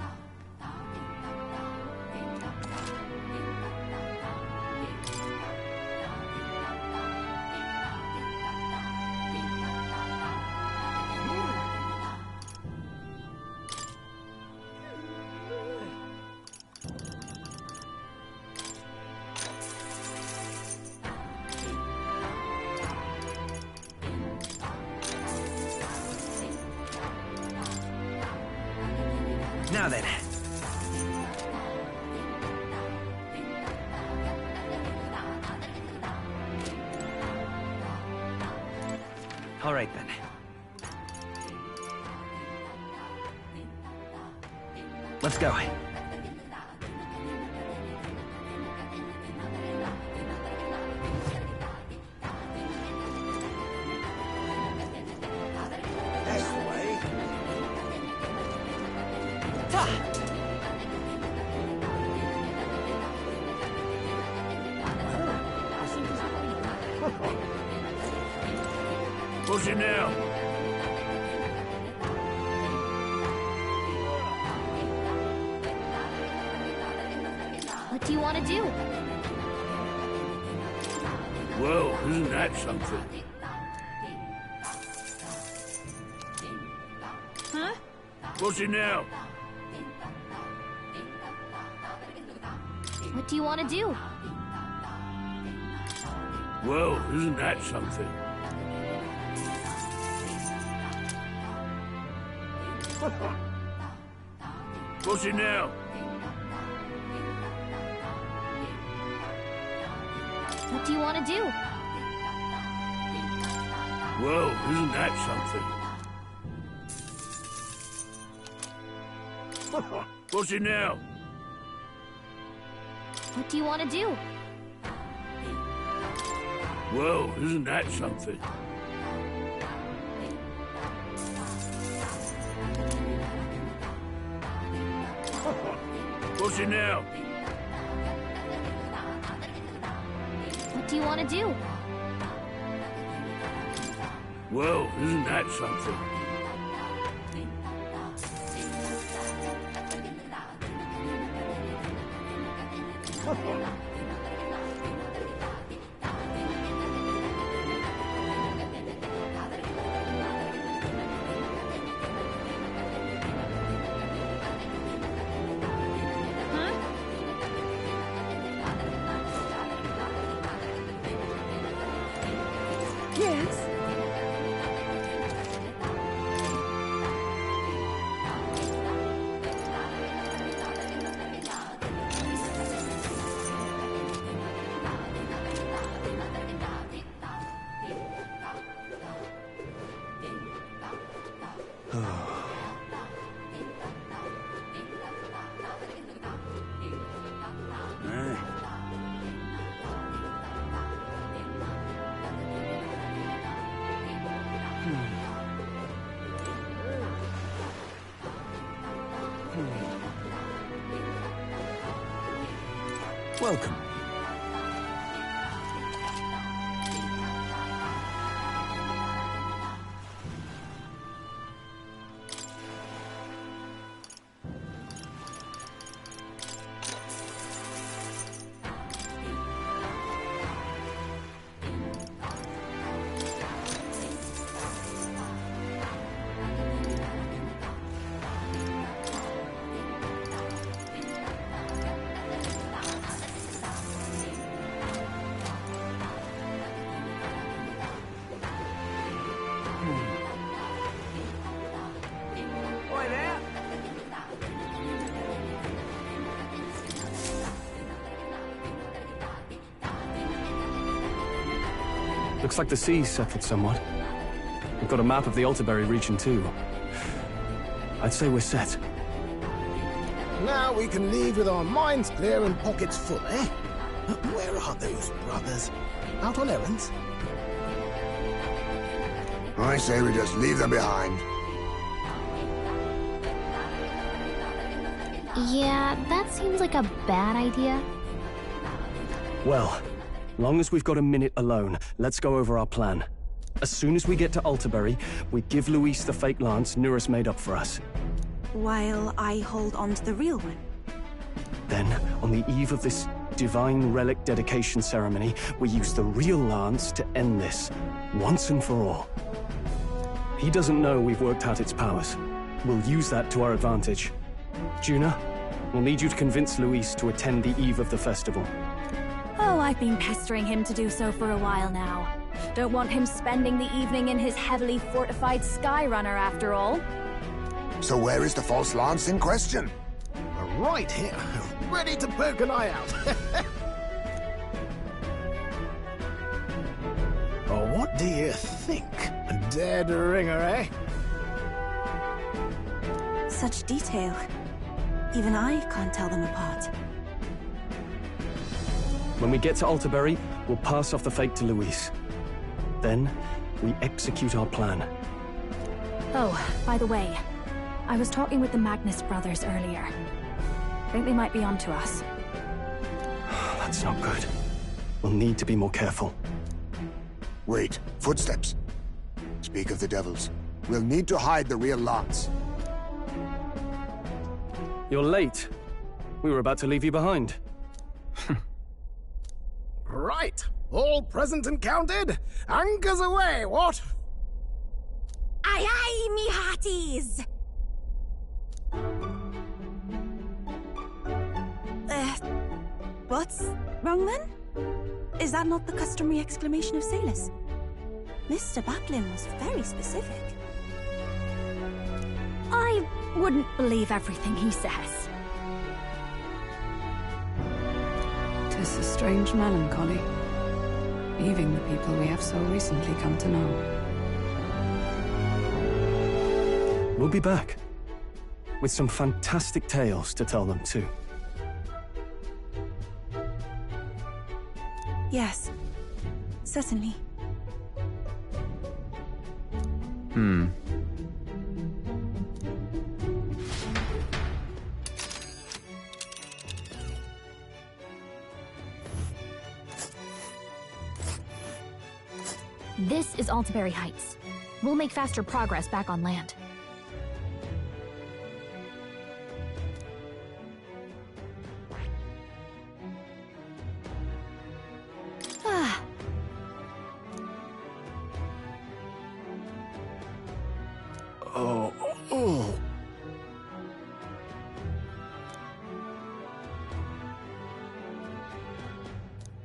Now then. All right then. Let's go. What's it now? What do you want to do? Well, isn't that something? Huh? What's it now? What do you want to do? Well, isn't that something? What's it now? What do you want to do? Well, isn't that something? What's it now? What do you want to do? Well, isn't that something? What's it now? What do you want to do? Well, isn't that something? Yes? Welcome. Looks like the sea's settled somewhat. We've got a map of the Altaberry region too. I'd say we're set. Now we can leave with our minds clear and pockets full, eh? Where are those brothers? Out on errands? I say we just leave them behind. Yeah, that seems like a bad idea. Well, long as we've got a minute alone, let's go over our plan. As soon as we get to Altaberry, we give Luis the fake lance Nuris made up for us. While I hold on to the real one. Then, on the eve of this divine relic dedication ceremony, we use the real lance to end this, once and for all. He doesn't know we've worked out its powers. We'll use that to our advantage. Juna, we'll need you to convince Luis to attend the eve of the festival. Oh, I've been pestering him to do so for a while now. Don't want him spending the evening in his heavily fortified Skyrunner after all. So where is the false lance in question? Right here, ready to poke an eye out. Oh, what do you think? A dead ringer, eh? Such detail. Even I can't tell them apart. When we get to Altaberry, we'll pass off the fake to Luis. Then, we execute our plan. Oh, by the way, I was talking with the Magnus brothers earlier. Think they might be onto us. That's not good. We'll need to be more careful. Wait, footsteps. Speak of the devils. We'll need to hide the real lance. You're late. We were about to leave you behind. Right, all present and counted? Anchors away, what? Aye aye, me hearties! What's wrong then? Is that not the customary exclamation of sailors? Mr. Batlin was very specific. I wouldn't believe everything he says. 'Tis a strange melancholy, leaving the people we have so recently come to know. We'll be back, with some fantastic tales to tell them too. Yes, certainly. This is Altaberry Heights. We'll make faster progress back on land.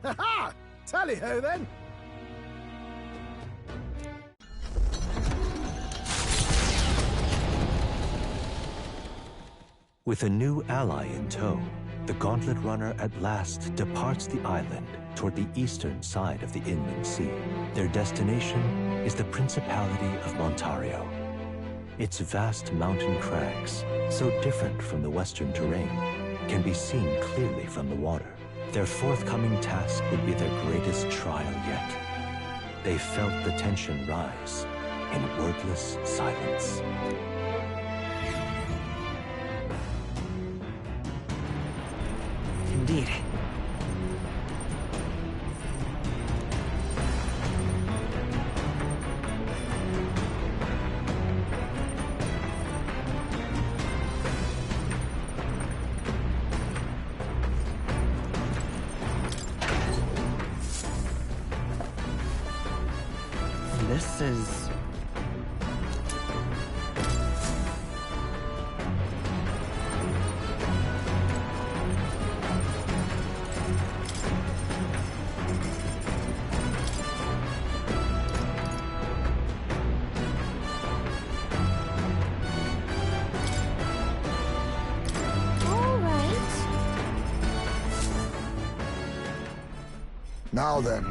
Ha-ha! Tally-ho, then! With a new ally in tow, the Gauntlet Runner at last departs the island toward the eastern side of the inland sea. Their destination is the Principality of Montario. Its vast mountain crags, so different from the western terrain, can be seen clearly from the water. Their forthcoming task would be their greatest trial yet. They felt the tension rise in wordless silence. Indeed. This is... Now then.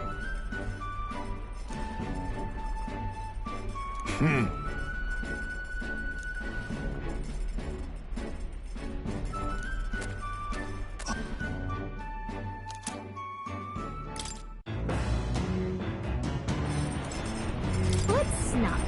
Let's not.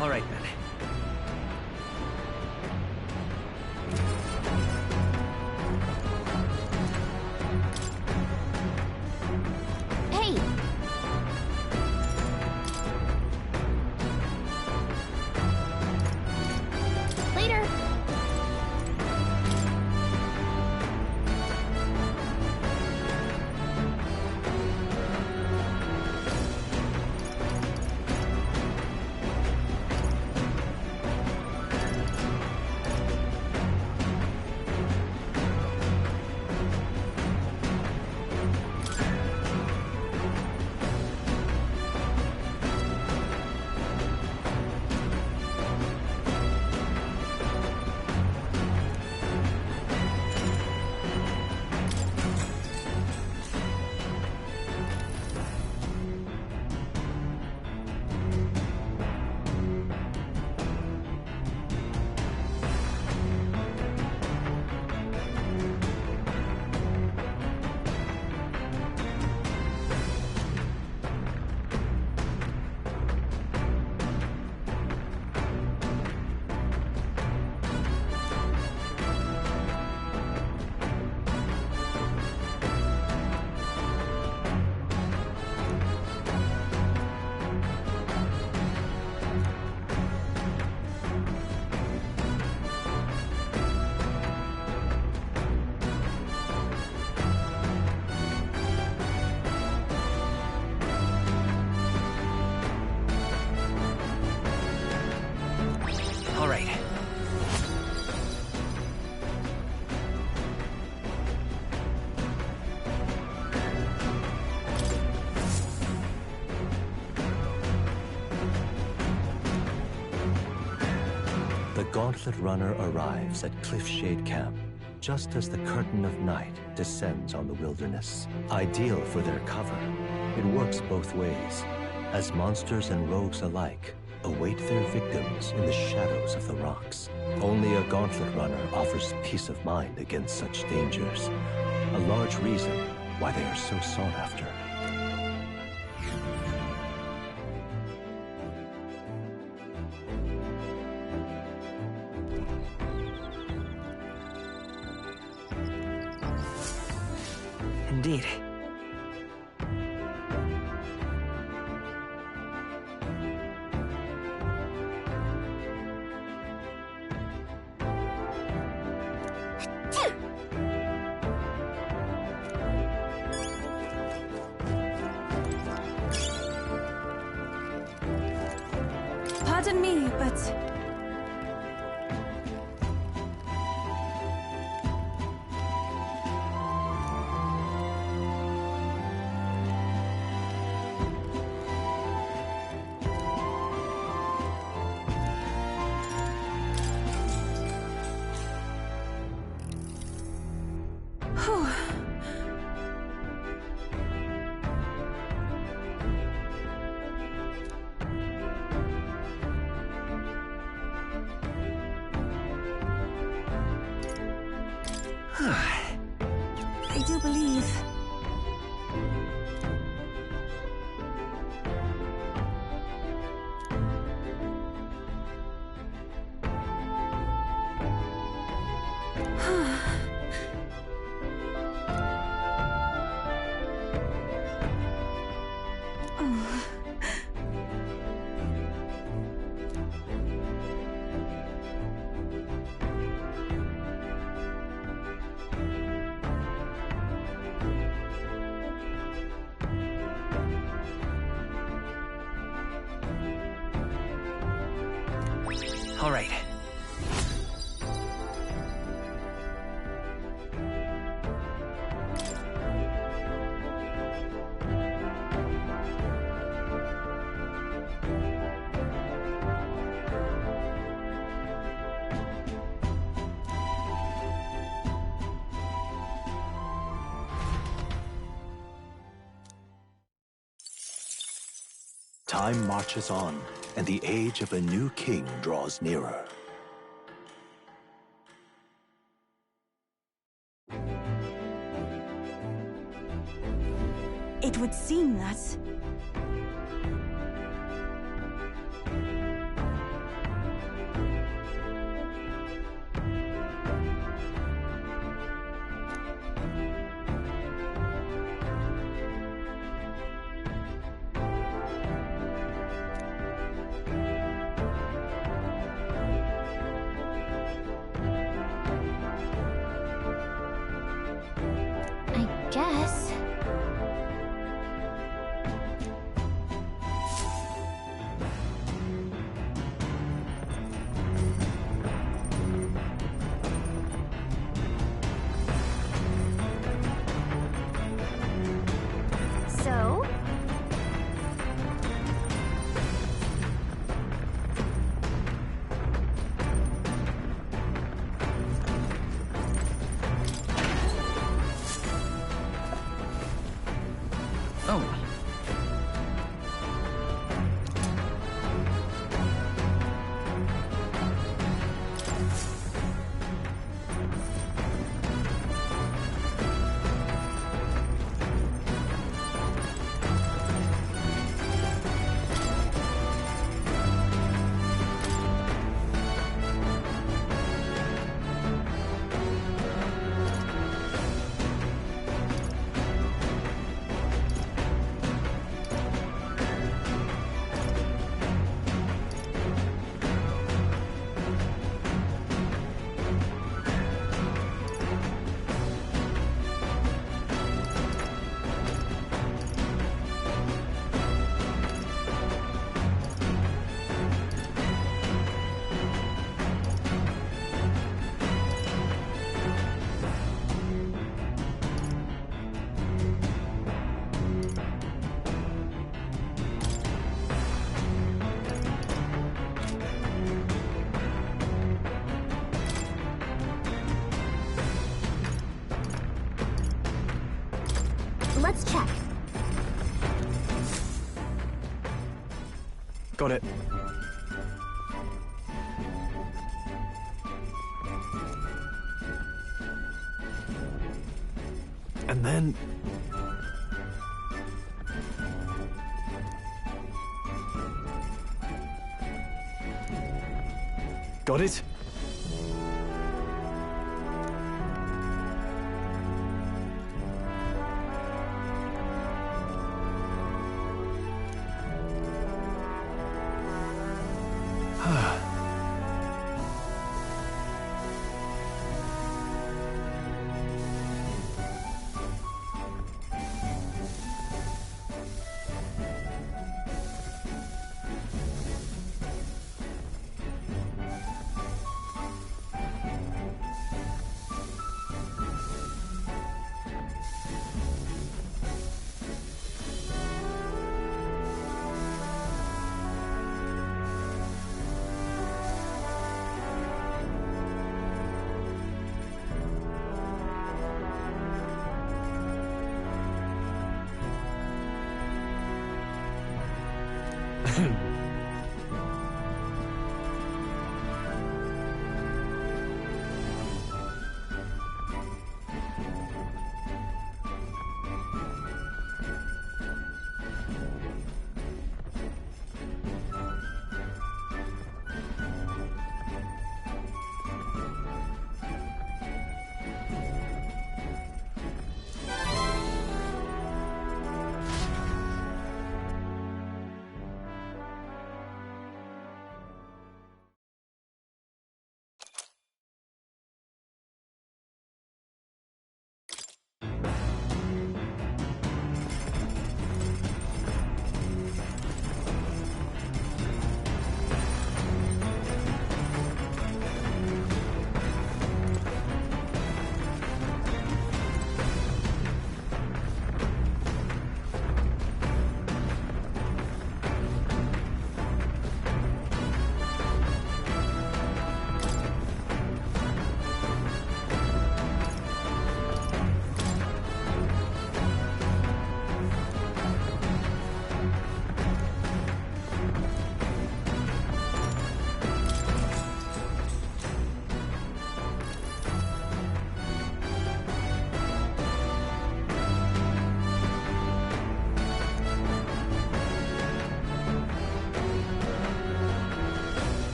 All right, then. Hey! Later! Gauntlet Runner arrives at Cliffshade Camp just as the curtain of night descends on the wilderness. Ideal for their cover, it works both ways, as monsters and rogues alike await their victims in the shadows of the rocks. Only a Gauntlet Runner offers peace of mind against such dangers, a large reason why they are so sought after. Indeed. Pardon me, but... Whew. I do believe... All right. Time marches on, and the age of a new king draws nearer. It would seem that... I guess. Got it. And then... Got it?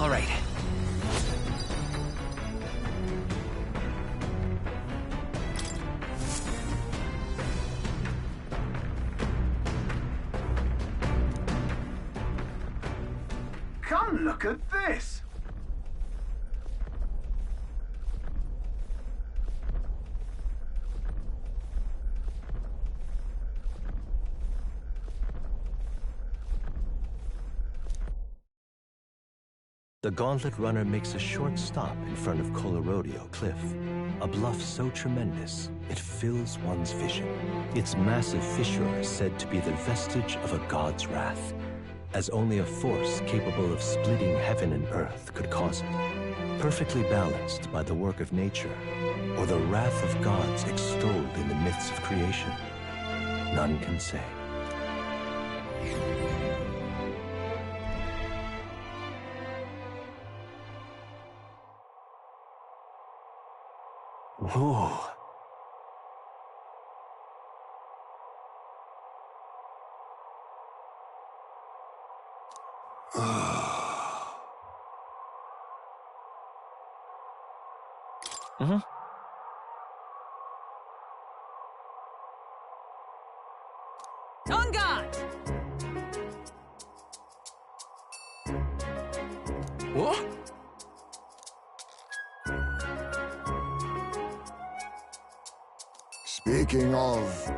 All right. Come look at this! The Gauntlet Runner makes a short stop in front of Colorodeo Cliff, a bluff so tremendous it fills one's vision. Its massive fissure is said to be the vestige of a god's wrath, as only a force capable of splitting heaven and earth could cause it, perfectly balanced by the work of nature, or the wrath of gods extolled in the myths of creation. None can say. Whoa. On guard! What? Speaking of...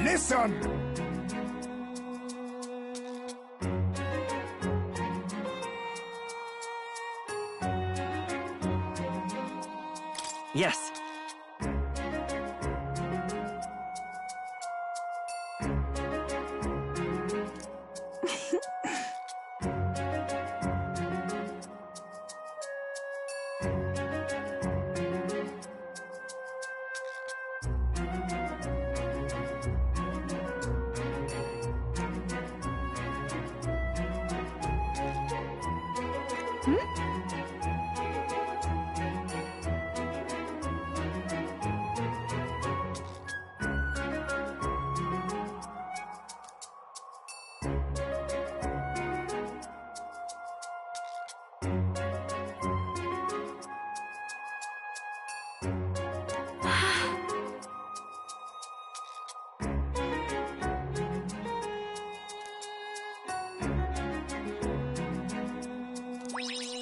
Listen! Yes.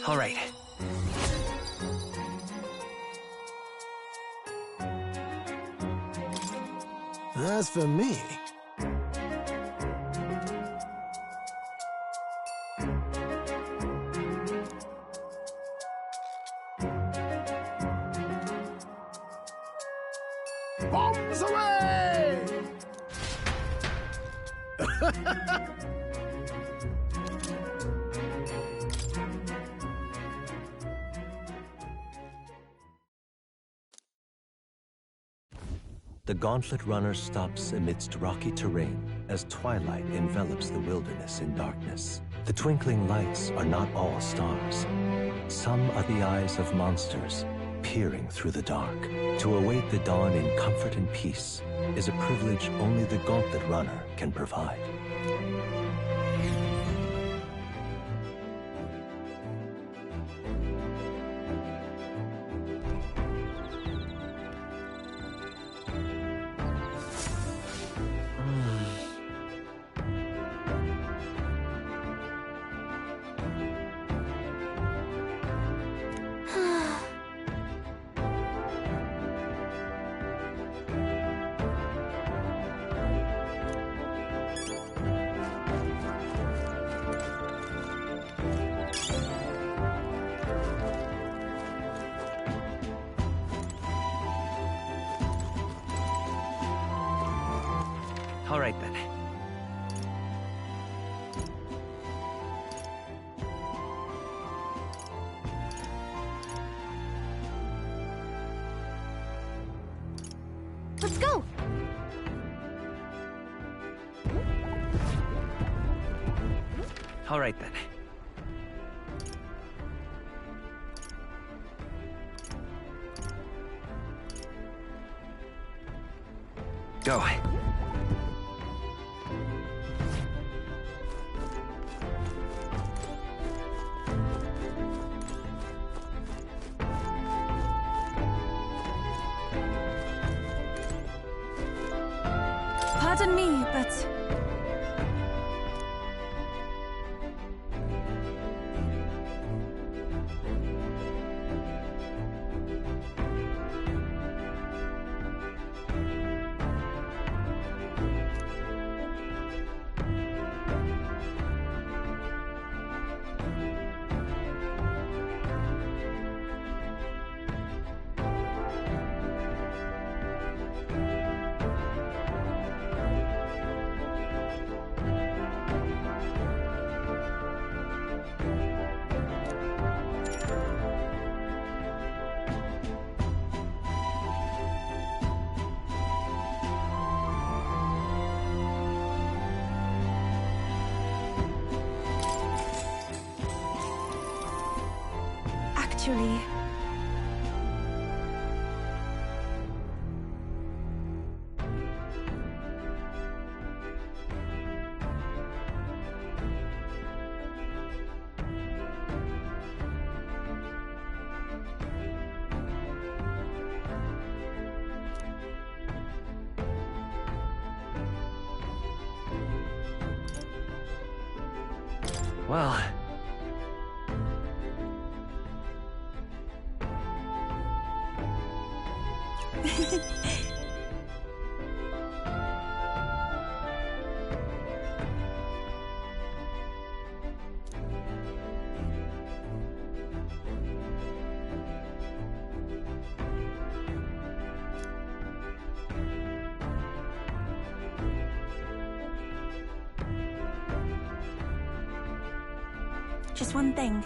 All right. As for me... Bombs away! The Gauntlet Runner stops amidst rocky terrain as twilight envelops the wilderness in darkness. The twinkling lights are not all stars. Some are the eyes of monsters peering through the dark. To await the dawn in comfort and peace is a privilege only the Gauntlet Runner can provide. All right, then. Let's go! All right, then. Go. Pardon me, but... Actually... Well... Just one thing.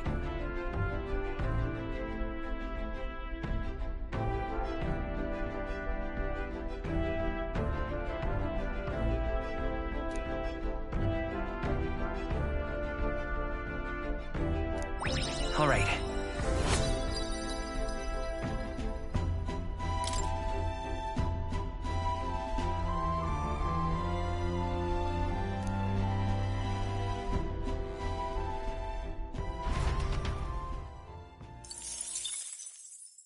All right.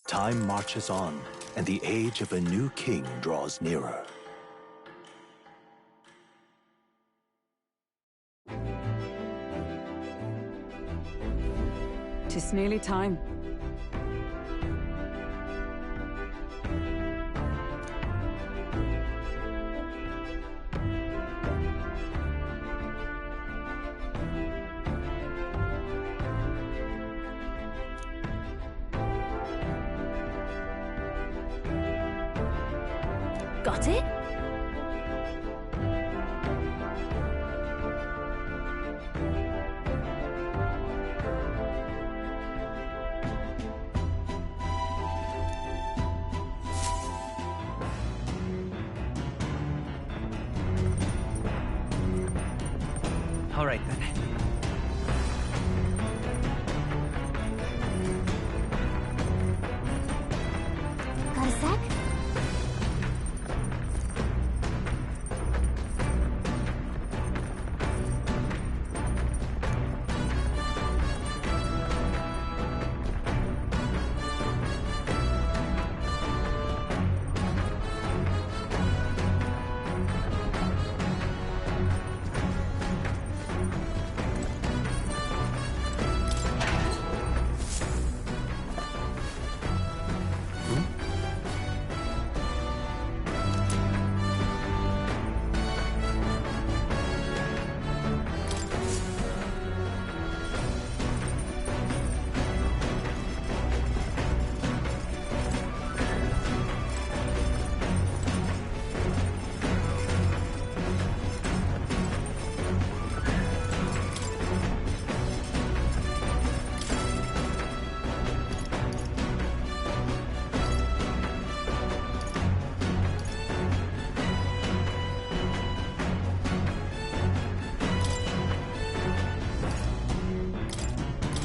Time marches on, and the age of a new king draws nearer. Tis nearly time. Got it? All right, then. Got a sec?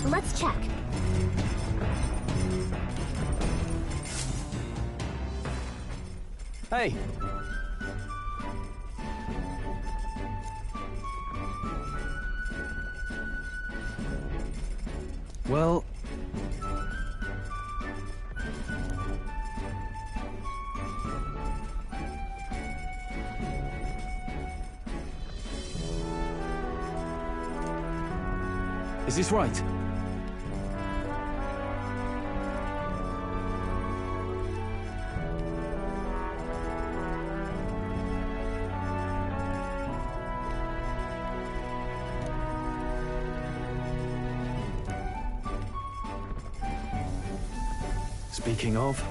Let's check. Hey! Well... Is this right? Speaking of...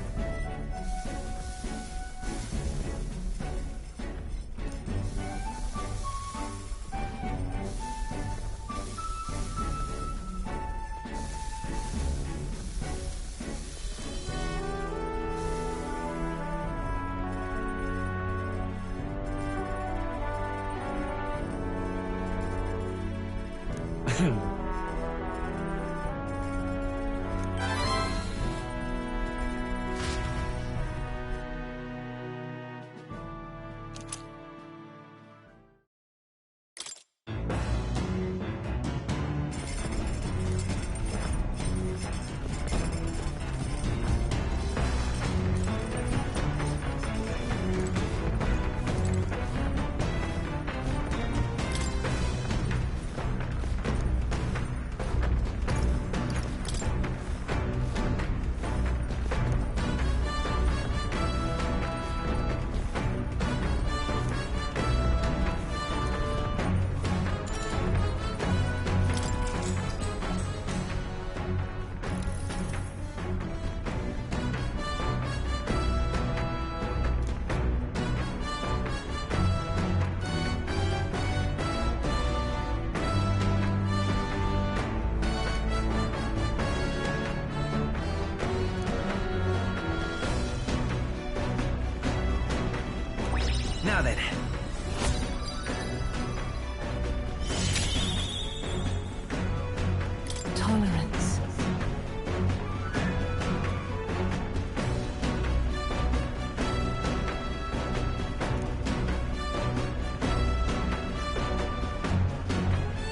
Now then. Tolerance.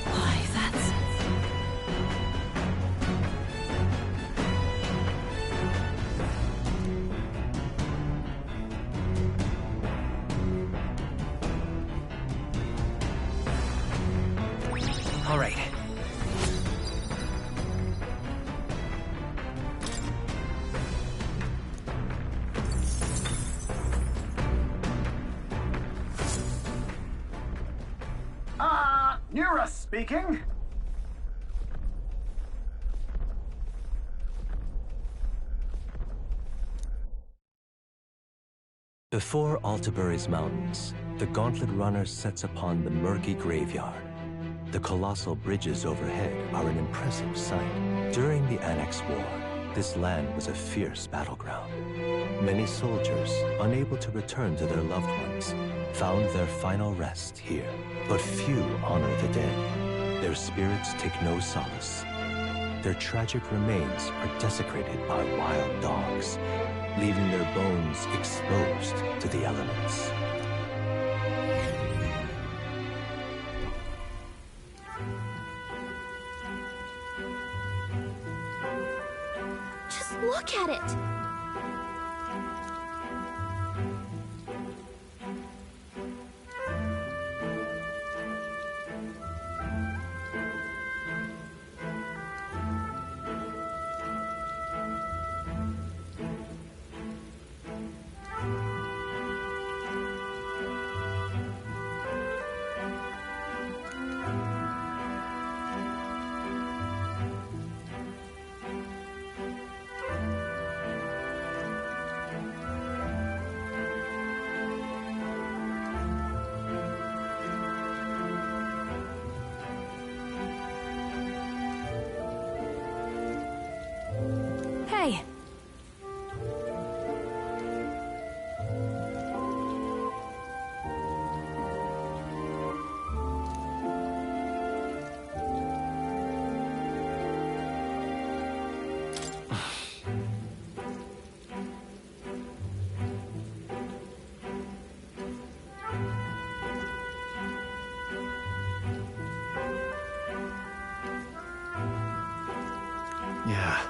Why, that's... All right. Nura speaking. Before Altabury's mountains, the Gauntlet Runner sets upon the murky graveyard. The colossal bridges overhead are an impressive sight. During the Annex War, this land was a fierce battleground. Many soldiers, unable to return to their loved ones, found their final rest here. But few honor the dead. Their spirits take no solace. Their tragic remains are desecrated by wild dogs, leaving their bones exposed to the elements. Just look at it! Hey! Yeah.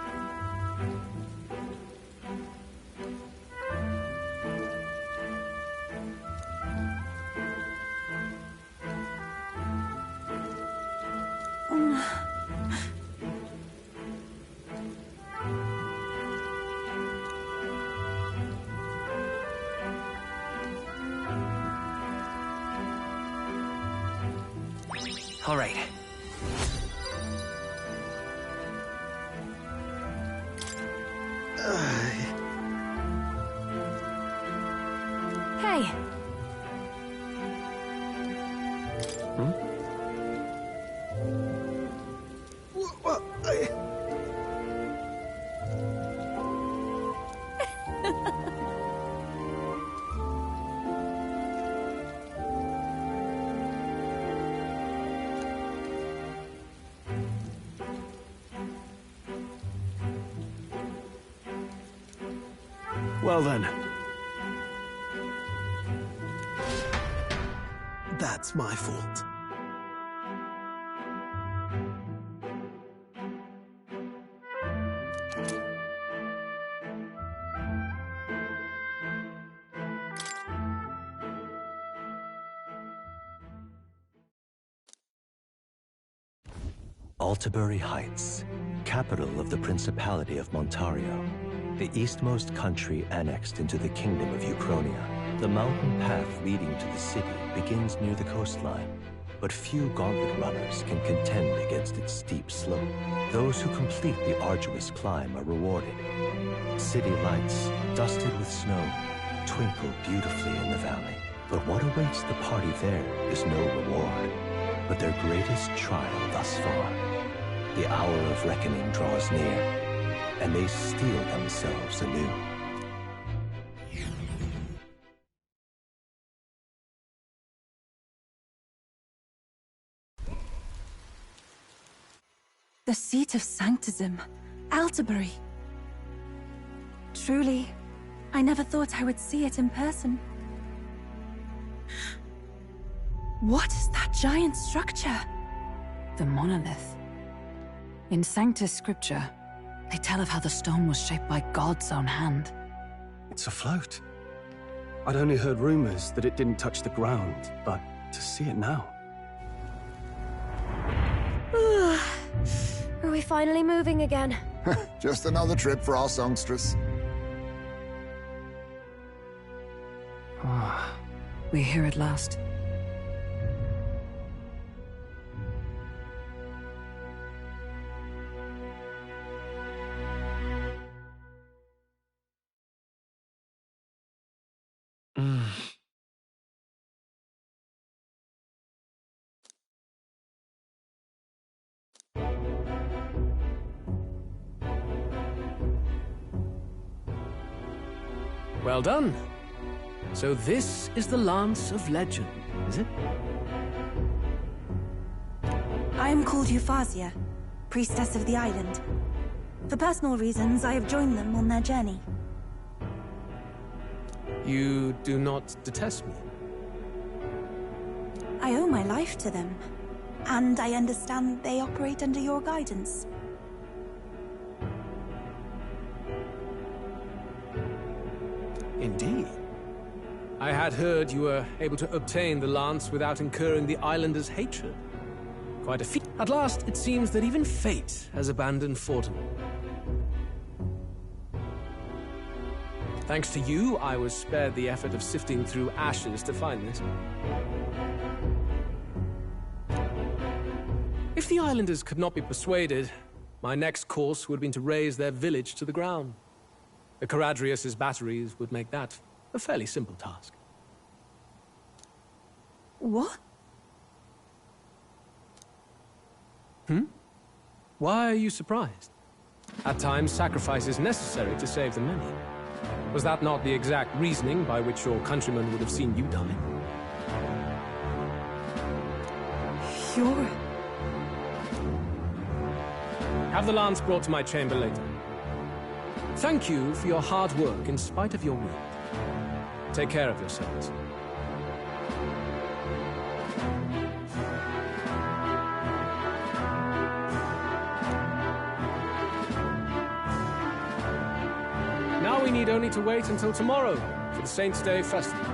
All right. Hey! Well then. That's my fault. Altabury Heights, capital of the Principality of Montario, the eastmost country annexed into the Kingdom of Uchronia. The mountain path leading to the city begins near the coastline, but few Gauntlet runners can contend against its steep slope. Those who complete the arduous climb are rewarded. City lights, dusted with snow, twinkle beautifully in the valley. But what awaits the party there is no reward, but their greatest trial thus far. The hour of reckoning draws near, and they steel themselves anew. The seat of Sanctism, Altabury. Truly, I never thought I would see it in person. What is that giant structure? The monolith. In Sanctus Scripture, they tell of how the stone was shaped by God's own hand. It's afloat. I'd only heard rumors that it didn't touch the ground, but to see it now. Are we finally moving again? Just another trip for our songstress. We're here at last. Well done. So this is the Lance of Legend, is it? I am called Euphrasia, priestess of the island. For personal reasons, I have joined them on their journey. You do not detest me? I owe my life to them, and I understand they operate under your guidance. Indeed. I had heard you were able to obtain the lance without incurring the islanders' hatred. Quite a feat. At last, it seems that even fate has abandoned Fortin. Thanks to you, I was spared the effort of sifting through ashes to find this. If the islanders could not be persuaded, my next course would have been to raze their village to the ground. The Caradrius' batteries would make that a fairly simple task. What? Why are you surprised? At times, sacrifice is necessary to save the many. Was that not the exact reasoning by which your countrymen would have seen you die? You're... Have the lance brought to my chamber later. Thank you for your hard work in spite of your wound. Take care of yourselves. Now we need only to wait until tomorrow for the Saints' Day festival.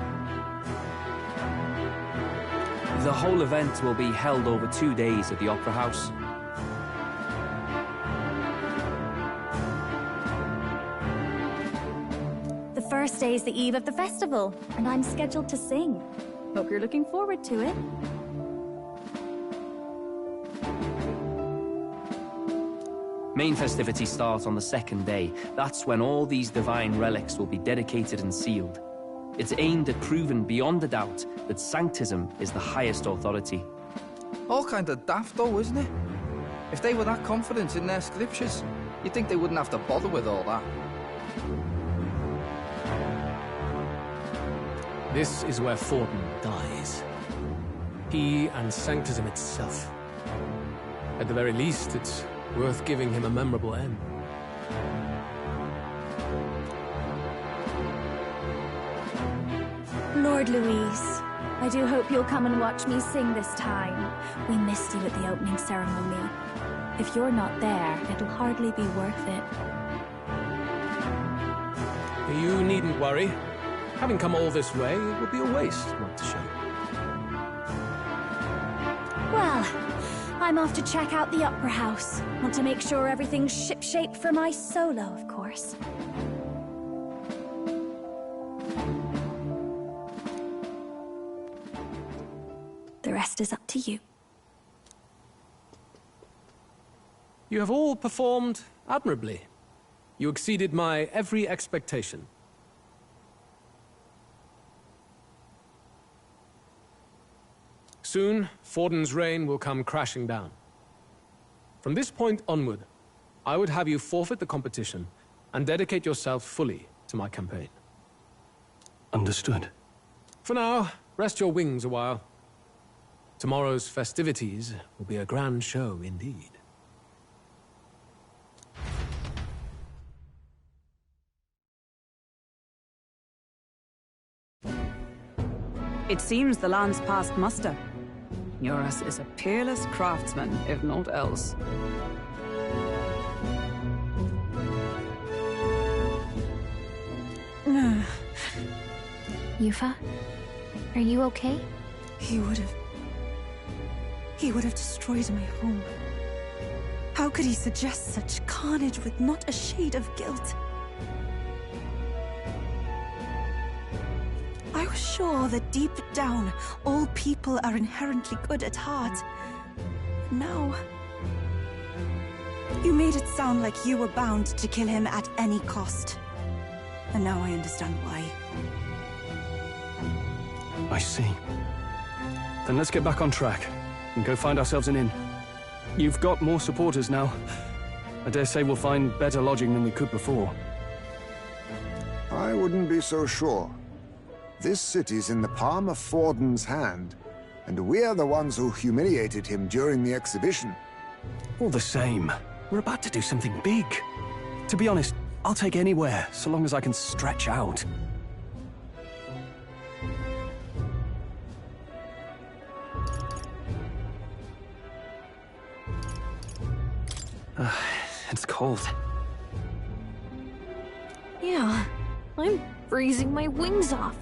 The whole event will be held over 2 days at the Opera House. The first day is the eve of the festival, and I'm scheduled to sing. Hope you're looking forward to it. Main festivities start on the second day. That's when all these divine relics will be dedicated and sealed. It's aimed at proving beyond a doubt that Sanctism is the highest authority. All kind of daft though, isn't it? If they were that confident in their scriptures, you'd think they wouldn't have to bother with all that. This is where Fortin dies. He and Sanctism itself. At the very least, it's worth giving him a memorable end. Lord Louise, I do hope you'll come and watch me sing this time. We missed you at the opening ceremony. If you're not there, it'll hardly be worth it. You needn't worry. Having come all this way, it would be a waste not to show. Well, I'm off to check out the Opera House. Want to make sure everything's shipshape for my solo, of course. The rest is up to you. You have all performed admirably. You exceeded my every expectation. Soon, Fortin's reign will come crashing down. From this point onward, I would have you forfeit the competition and dedicate yourself fully to my campaign. Understood. For now, rest your wings a while. Tomorrow's festivities will be a grand show indeed. It seems the land's passed muster. Eurus is a peerless craftsman, if not else. Yufa? Are you okay? He would have destroyed my home. How could he suggest such carnage with not a shade of guilt? I was sure that deep down, all people are inherently good at heart. Now... You made it sound like you were bound to kill him at any cost. And now I understand why. I see. Then let's get back on track and go find ourselves an inn. You've got more supporters now. I dare say we'll find better lodging than we could before. I wouldn't be so sure. This city's in the palm of Forden's hand, and we're the ones who humiliated him during the exhibition. All the same, we're about to do something big. To be honest, I'll take anywhere, so long as I can stretch out. It's cold. Yeah, I'm freezing my wings off.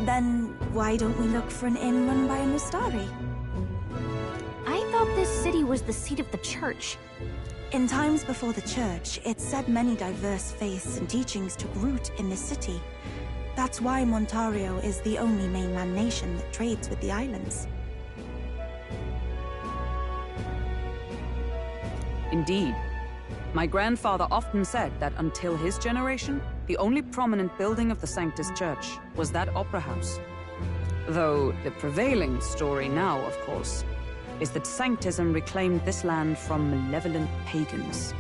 Then why don't we look for an inn run by a Mustari? I thought this city was the seat of the church. In times before the church, it said many diverse faiths and teachings took root in this city. That's why Montario is the only mainland nation that trades with the islands. Indeed. My grandfather often said that until his generation, the only prominent building of the Sanctus Church was that opera house. Though the prevailing story now, of course, is that Sanctism reclaimed this land from malevolent pagans.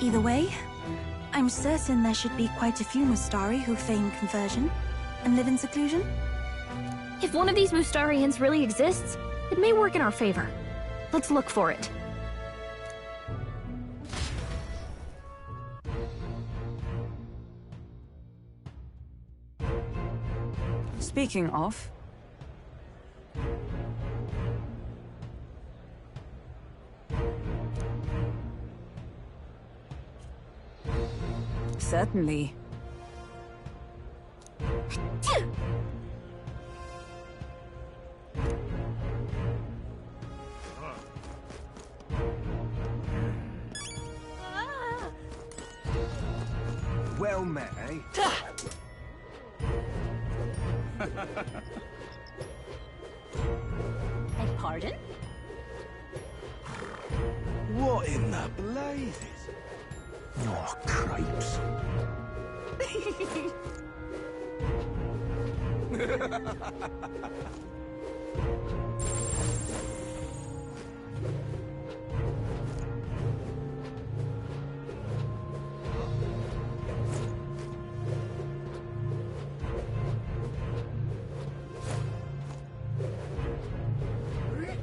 Either way, I'm certain there should be quite a few Mustari who feign conversion and live in seclusion. If one of these Mustarians really exists, it may work in our favor. Let's look for it. Speaking of... Certainly. Well met, eh? Beg pardon? What in the blazes? Oh, cripes.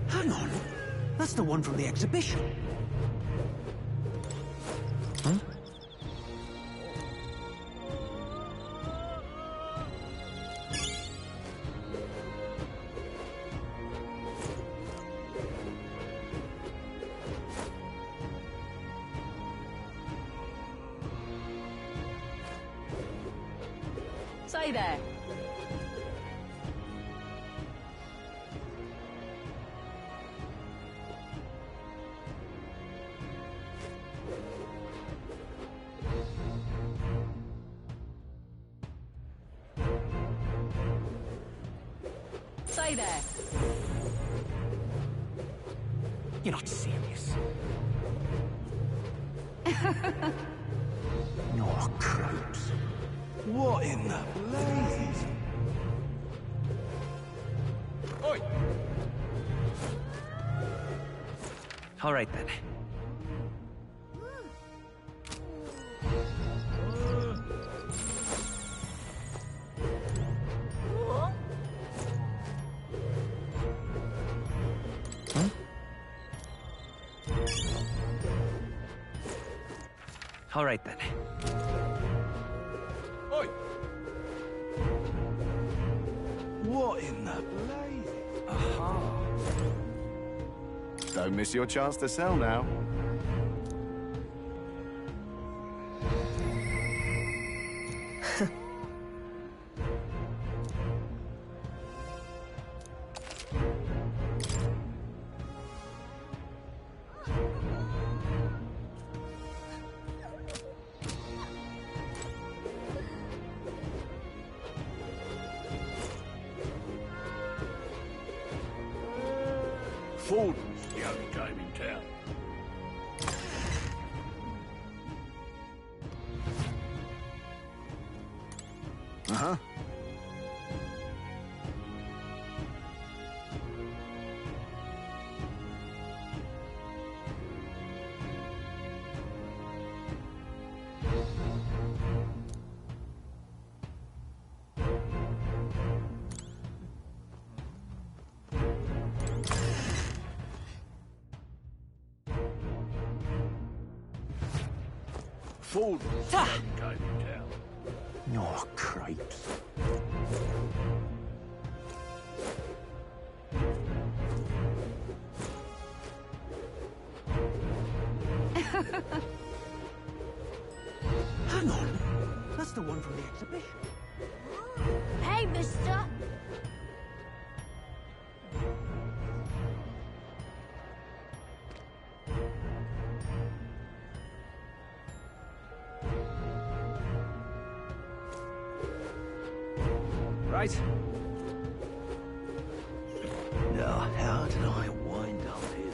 Hang on. That's the one from the exhibition. Huh? Say there. Say there. You're not serious. Oh, cripes. What in the blazes? Oi! All right then. All right then. Oi! What in the blazes? Aha. Don't miss your chance to sell now. Ford was the only game in town. Uh-huh. Ford was the only game in town. Oh, cripes. Hang on. That's the one from the exhibition. Hey, mister! Right. Now, how did I wind up here?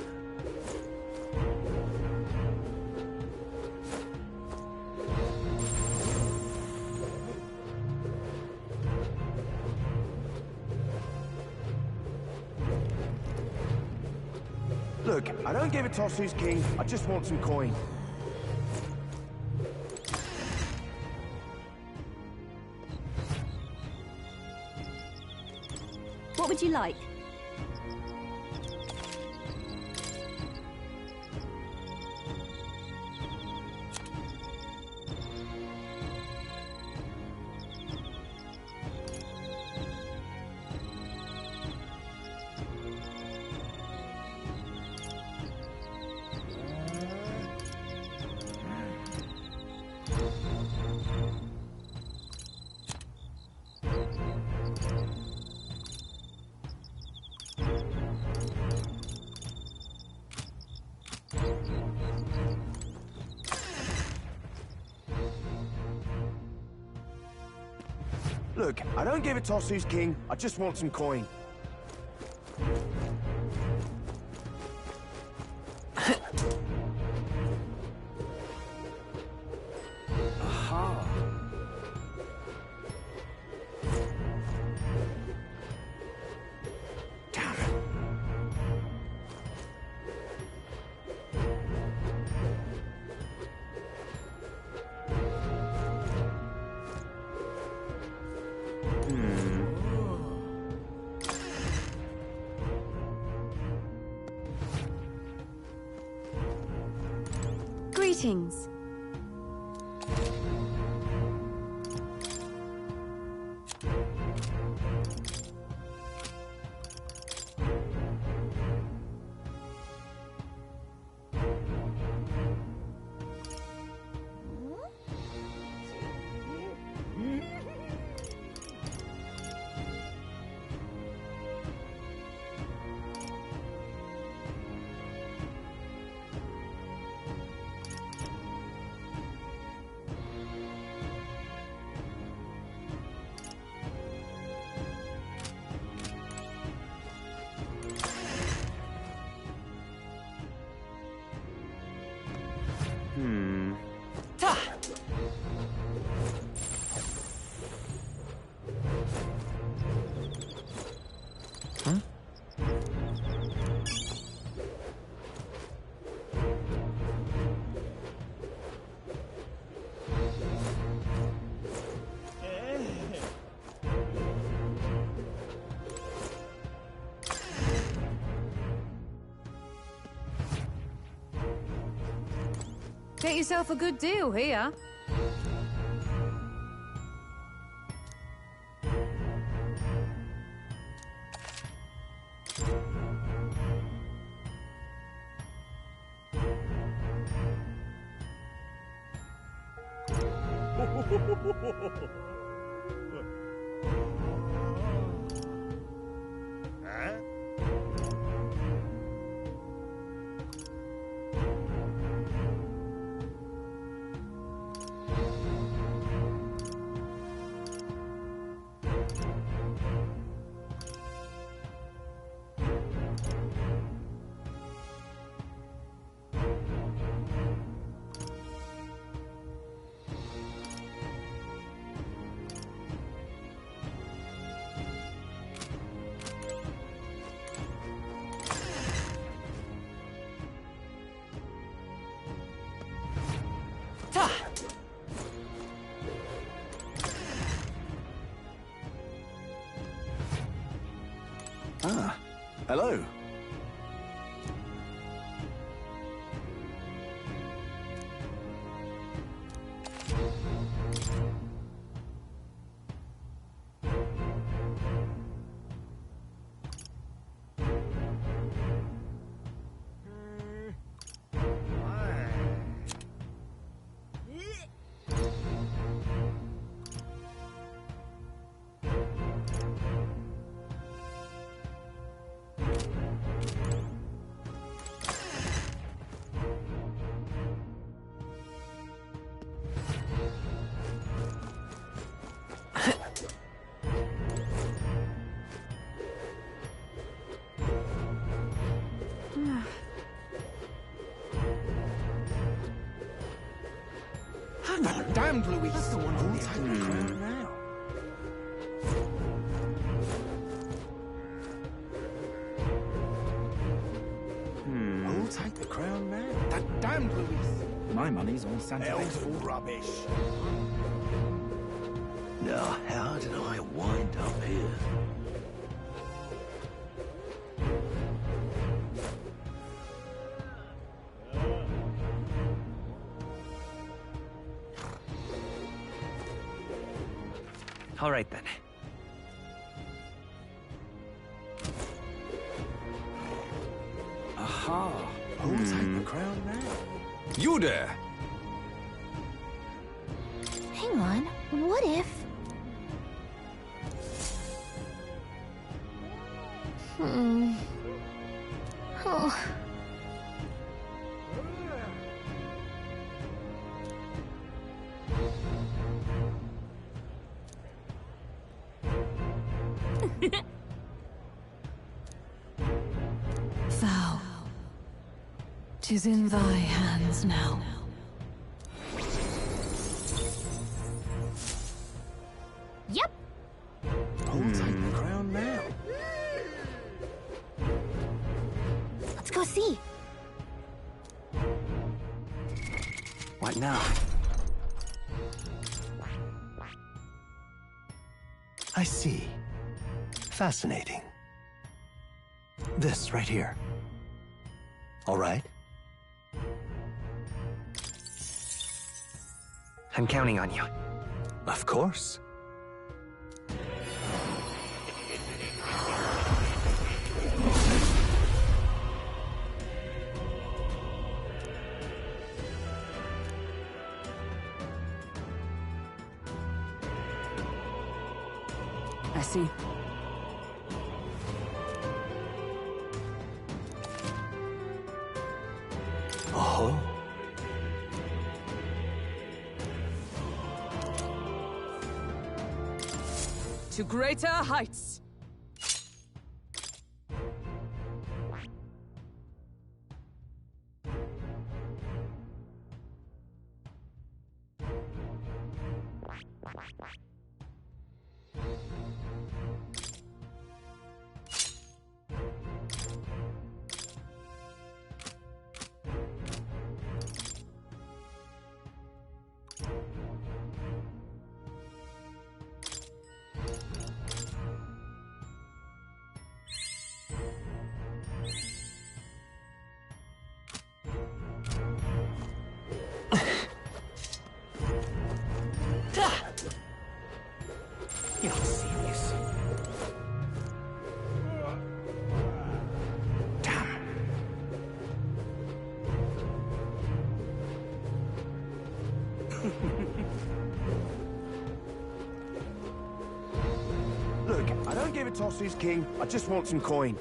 Look, I don't give a toss who's king. I just want some coin. What would you like? Look, I don't give a toss who's king. I just want some coin. Aha. Greetings. Get yourself a good deal here. Ah, hello. Hang on, damned Louise. That's the one who'll take the crown now. Who'll take the crown now? That damned Louise. My money's on Santa Fe's Elves fall. rubbish. Now, how did I wind up here? All right, then. Aha. Who'll take the crown now? You there! Hang on, what if... Oh. Thou, 'tis in thy hands now. Yep. Who'll take the crown now? Let's go see. What now? I see. Fascinating. This right here. All right? I'm counting on you. Of course. I see. Oh. To greater heights! You're serious. Damn. don't give a toss who's king. I just want some coin.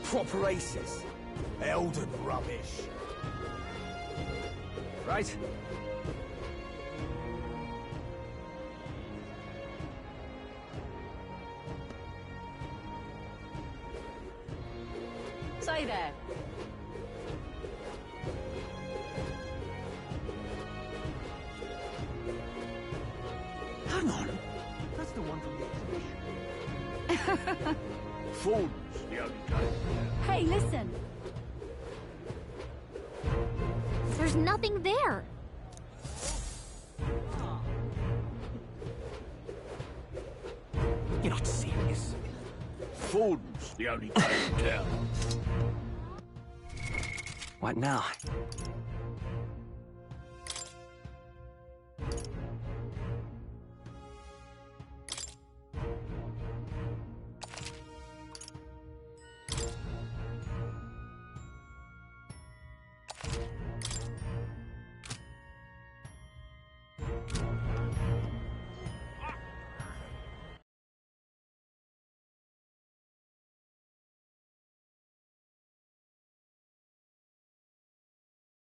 Proper aces. Elden rubbish. Right. Say there. Hang on. That's the one from the exhibition. Fools, the only game. Hey, listen. There's nothing there. You're not serious. Fools, the only game in town. What now?